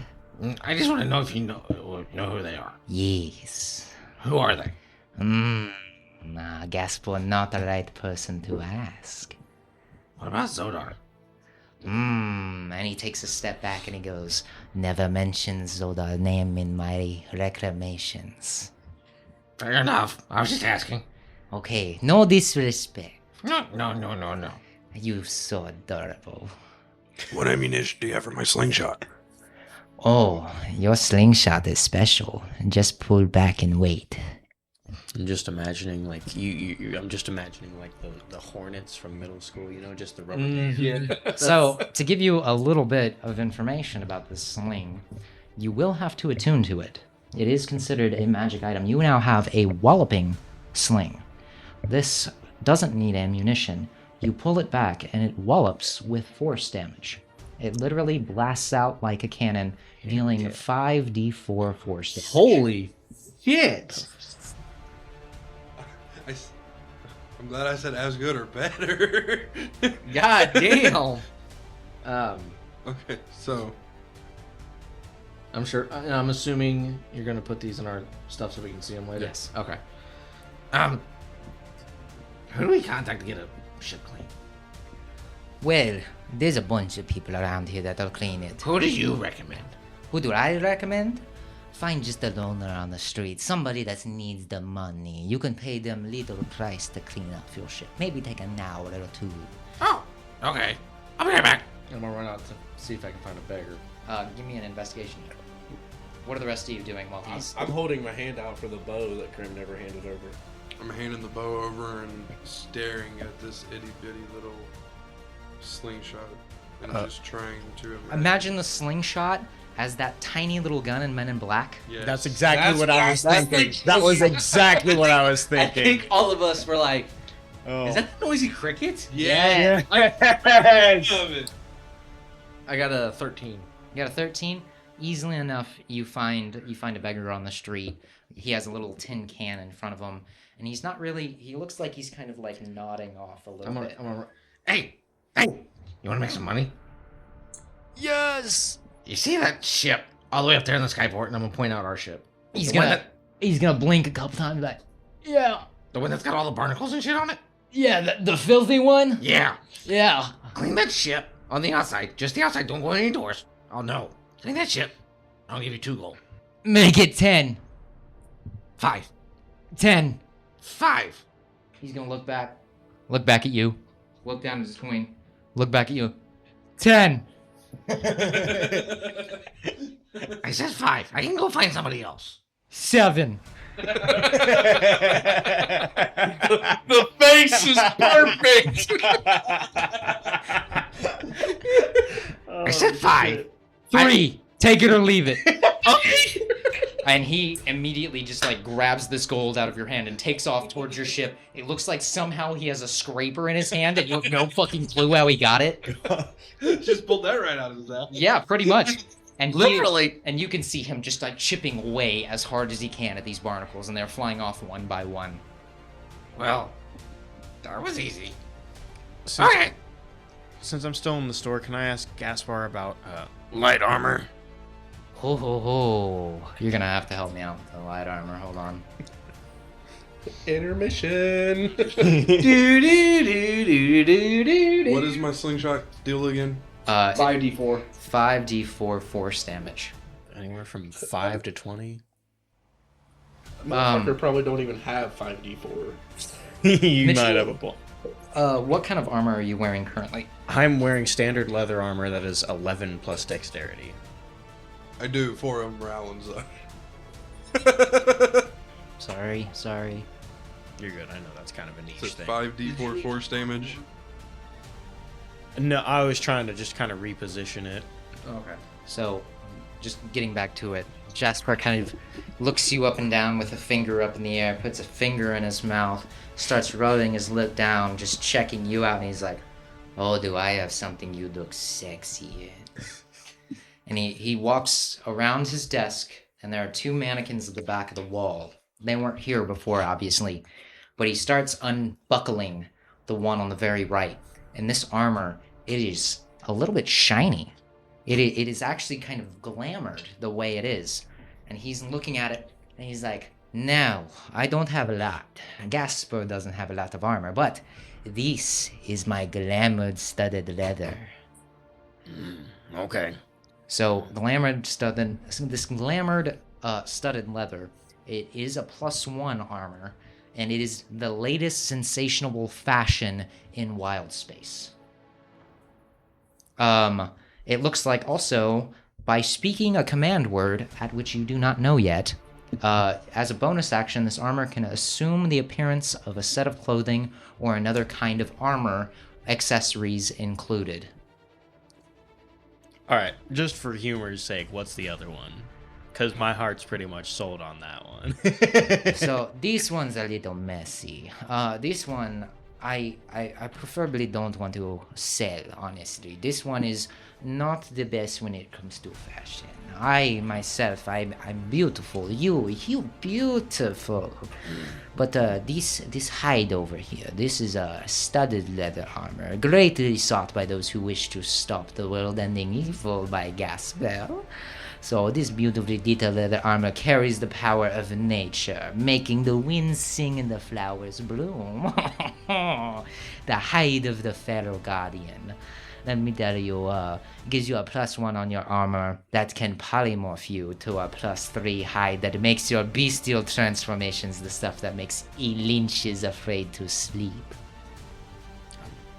I just want to know if you know who they are. Yes. Who are they? Nah, Gasper, not the right person to ask. What about Zodar? And he takes a step back and he goes, never mention Zodar name in my reclamations. Fair enough. I was just asking. Okay, no disrespect. No. You so adorable. What ammunition do you have for my slingshot? Oh, your slingshot is special. Just pull back and wait. I'm just imagining like I'm just imagining like the hornets from middle school, you know, just the rubber. Yeah. So, to give you a little bit of information about this sling, you will have to attune to it. It is considered a magic item. You now have a walloping sling. This doesn't need ammunition. You pull it back and it wallops with force damage. It literally blasts out like a cannon, dealing 5d4 force damage. Holy shit. I'm glad I said as good or better. God damn. Okay, so I'm sure. I'm assuming you're gonna put these in our stuff so we can see them later. Yes. Okay. Who do we contact to get a ship clean? Well, there's a bunch of people around here that'll clean it. Who do you recommend? Who do I recommend? Find just a loner on the street, somebody that needs the money. You can pay them little price to clean up your ship. Maybe take an hour or 2. Oh, okay. I'll be right back. I'm gonna run out to see if I can find a beggar. Give me an investigation. What are the rest of you doing while he's... I'm holding my hand out for the bow that Crim never handed over. I'm handing the bow over and staring at this itty bitty little slingshot and just trying to Imagine the slingshot as that tiny little gun in Men in Black. Yes. That's exactly what I was thinking. That was exactly what I was I thinking. think all of us were like, Oh. is that the noisy cricket? Yeah. I got a 13. You got a 13? Easily enough, you find a beggar on the street. He has a little tin can in front of him, and he's not really... He looks like he's kind of like nodding off a little bit. Hey, you want to make some money? Yes! You see that ship all the way up there in the skyport? And I'm gonna point out our ship. He's The one gonna blink a couple times like, yeah, The one that's got all the barnacles and shit on it? yeah, the filthy one? Yeah. Yeah. Clean that ship on the outside. Just the outside. Don't go indoors. Oh no. Clean that ship. I'll give you 2 gold. Make it 10. 5. 10. 5. He's gonna look back at you, look down at his coin, look back at you. 10. I said 5. I can go find somebody else. 7. The face is perfect. I said 5. 3. Take it or leave it. And he immediately just like grabs this gold out of your hand and takes off towards your ship. It looks like somehow he has a scraper in his hand and you have no fucking clue how he got it. Just pulled that right out of his ass. Yeah, pretty much. And Literally. and you can see him just like chipping away as hard as he can at these barnacles, and they're flying off one by one. Well, that was easy. Since, Okay. since I'm still in the store, can I ask Gaspar about Light armor. Ho ho ho! You're gonna have to help me out with the light armor. Hold on. Intermission. What is my slingshot deal again? 5d4. 5d4 force damage. anywhere from 5 to 20? Motherfucker probably don't even have 5d4. You Mitchell- might have a point. What kind of armor are you wearing currently? I'm wearing standard leather armor that is 11 plus dexterity. I do 4 of them are Allen's though. Sorry. You're good. I know that's kind of a niche So it's thing. 5d4 force damage. No, I was trying to just kind of reposition it. Okay. So, just getting back to it, Jasper kind of looks you up and down with a finger up in the air, puts a finger in his mouth, starts rubbing his lip down, just checking you out, and he's like, "Oh, do I have something you look sexy in?" And he walks around his desk, and there are 2 mannequins at the back of the wall. They weren't here before, obviously, but he starts unbuckling the one on the very right. And this armor, it is a little bit shiny. It is actually kind of glamored the way it is. And he's looking at it, and he's like, "No, I don't have a lot. Gasper doesn't have a lot of armor, but this is my glamored studded leather." Okay. So, this glamored studded leather, it is a +1 armor, and it is the latest sensational fashion in wild space. It looks like also, by speaking a command word at which you do not know yet, as a bonus action, this armor can assume the appearance of a set of clothing or another kind of armor, accessories included. All right, just for humor's sake, what's the other one? Because my heart's pretty much sold on that one. So this one's a little messy. This one, I preferably don't want to sell, honestly. This one is not the best when it comes to fashion. I myself, I'm beautiful. You beautiful. But this hide over here, this is a studded leather armor, greatly sought by those who wish to stop the world-ending evil by Gasper. So this beautifully detailed leather armor carries the power of nature, making the wind sing and the flowers bloom. The hide of the Feral Guardian. Let me tell you, gives you a +1 on your armor that can polymorph you to a +3 hide that makes your bestial transformations the stuff that makes lynches afraid to sleep.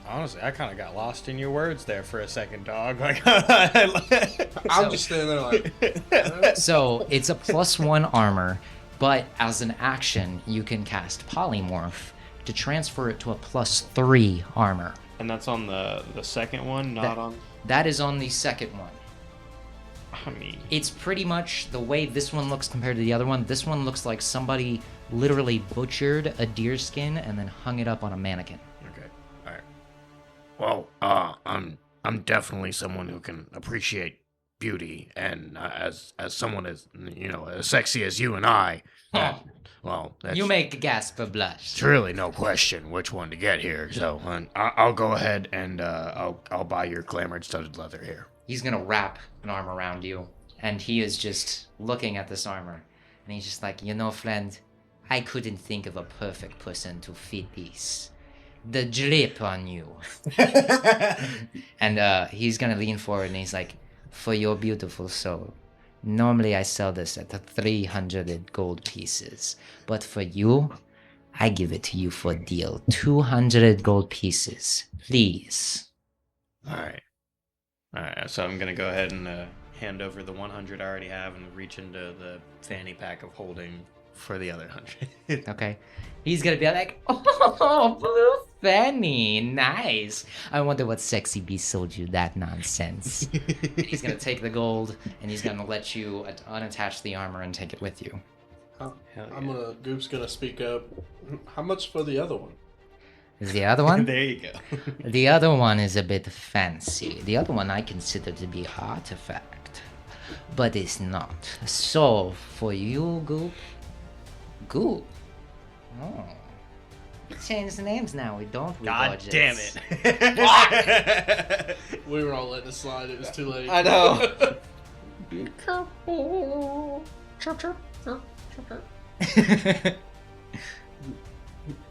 Honestly, I kind of got lost in your words there for a second, dog. Like, I'm just standing there like, So it's a +1 armor, but as an action, you can cast polymorph to transfer it to a +3 armor. and that's on the second one, not on. That is on the second one. I mean, It's pretty much the way this one looks compared to the other one. This one looks like somebody literally butchered a deer skin and then hung it up on a mannequin. okay, all right. Well, I'm definitely someone who can appreciate beauty, and as someone as as sexy as you and I, well, that's You make Gasper blush. it's really no question which one to get here. So I'll go ahead and I'll buy your glamored studded leather here. He's gonna wrap an arm around you, and he is just looking at this armor, and he's just like, friend, I couldn't think of a perfect person to fit this. The drip on you. And he's gonna lean forward, and he's like, for your beautiful soul, Normally I sell this at 300 gold pieces, but for you, I give it to you for a deal. 200 gold pieces. Please. Alright. Alright, so I'm gonna go ahead and hand over the 100 I already have and reach into the fanny pack of holding for the other 100. Okay. He's gonna be like, oh, blue fanny, nice. I wonder what sexy bee sold you that nonsense. And he's gonna take the gold and he's gonna let you unattach the armor and take it with you. Goop's gonna speak up. How much for the other one? The other one? There you go. The other one is a bit fancy. The other one I consider to be artifact, but it's not. So for you, Goup. Oh, we changed the names now. We don't. God damn it. We were all letting it slide. It was too late. I know. Be careful. Chirp, chirp, chirp, chirp, chirp.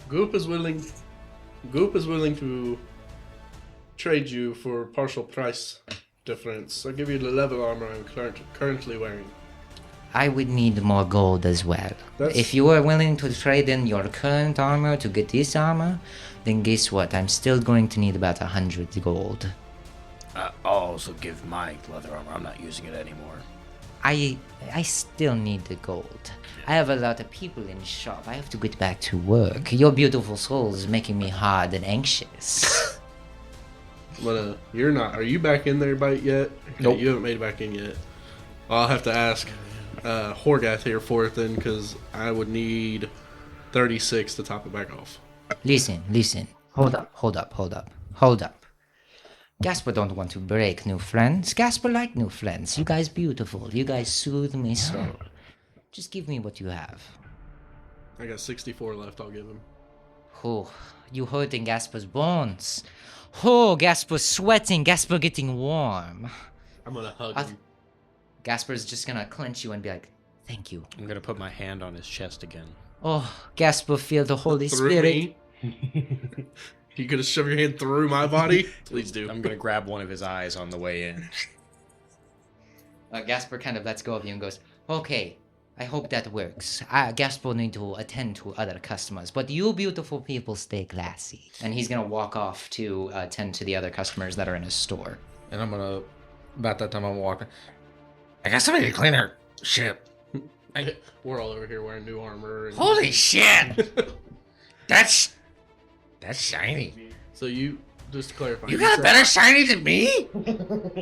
Goop is willing to trade you for partial price difference. I'll give you the level armor I'm currently wearing. I would need more gold as well. If you are willing to trade in your current armor to get this armor, then guess what? I'm still going to need about 100 gold. I'll also give my leather armor. I'm not using it anymore. I still need the gold. I have a lot of people in shop. I have to get back to work. Your beautiful soul is making me hard and anxious. But you're not. Are you back in there yet? Nope. You haven't made it back in yet. I'll have to ask Horgath here for it then, because I would need 36 to top it back off. Listen. Hold up. Gasper don't want to break new friends. Gasper like new friends. You guys beautiful. You guys soothe my soul. Just give me what you have. I got 64 left. I'll give him. Oh, you hurting Gasper's bones. Oh, Gasper sweating. Gasper getting warm. I'm gonna hug him. Gasper's just gonna clench you and be like, thank you. I'm gonna put my hand on his chest again. Oh, Gasper, feel the Holy Through Spirit. me? You could have shoved your hand through my body? Please do. I'm gonna grab one of his eyes on the way in. Gasper kind of lets go of you and goes, okay, I hope that works. Gasper need to attend to other customers, but you beautiful people stay classy. And he's gonna walk off to attend to the other customers that are in his store. And I'm gonna, about that time I'm walking. I got somebody to clean our ship. We're all over here wearing new armor. And... Holy shit! That's shiny. So you, just to clarify. You got a better shiny than me?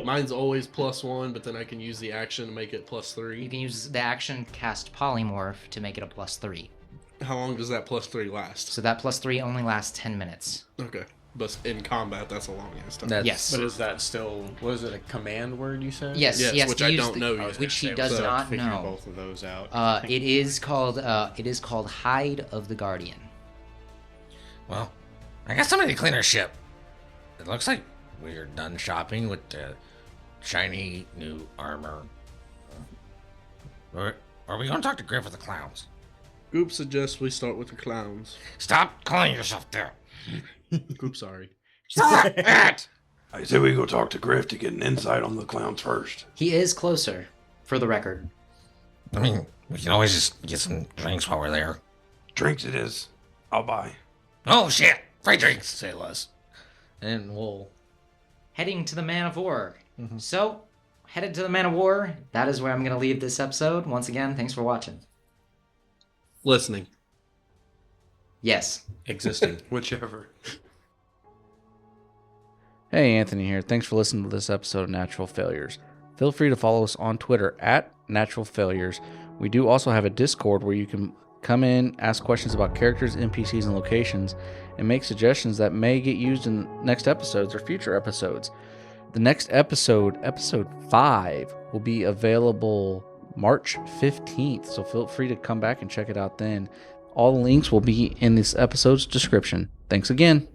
Mine's always +1, but then I can use the action to make it You +3. can use the action cast polymorph to make it a +3. How long does that +3 last? So that +3 only lasts 10 minutes. Okay. But in combat, that's a long ass time. Yes. But is that still, what is it, a command word you said? Yes, Yes, which I use don't know I yet. was which he gonna does so not figure know. both of those out. It is called Hide of the Guardian. Well, I got somebody to clean our ship. It looks like we're done shopping with the shiny new armor. Are we going to talk to Griff with the clowns? Goop suggests we start with the clowns. Stop calling yourself that. Goop, sorry. Stop that! I say we go talk to Griff to get an insight on the clowns first. He is closer, for the record. I mean, we can always just get some drinks while we're there. Drinks it is. I'll buy. Oh shit! Free drinks! Say less. And we'll... Heading to the Man of War. So, headed to the Man of War. That is where I'm going to leave this episode. Once again, thanks for watching. Listening. Yes. Existing. Whichever. Hey, Anthony here. Thanks for listening to this episode of Natural Failures. Feel free to follow us on Twitter at Natural Failures. We do also have a Discord where you can come in, ask questions about characters, NPCs, and locations, and make suggestions that may get used in next episodes or future episodes. The next episode, episode 5, will be available March 15th, so feel free to come back and check it out then. All the links will be in this episode's description. Thanks again.